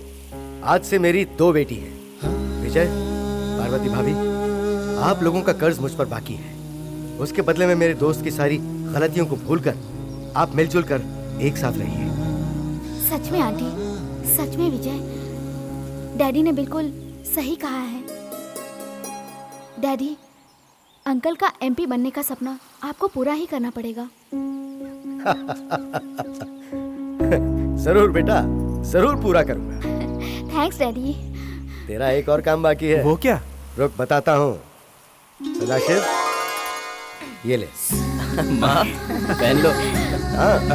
आज से मेरी 2 बेटी है। विजय, पार्वती भाभी, आप लोगों का कर्ज मुझ पर बाकी है। उसके बदले में मेरे दोस्त की सारी गलतियों को भूलकर आप मिलजुल कर एक साथ रहिए। सच में आंटी, सच में विजय, डैडी ने बिल्कुल सही कहा है। डैडी, अंकल का एमपी बनने का सपना आपको पूरा ही करना पड़ेगा। जरूर बेटा, जरूर पूरा करूंगा। Thanks daddy. तेरा एक और काम बाकी है। वो क्या? रुक, बताता हूँ। सदाशिव, ये ले। माँ, पहन लो। हाँ।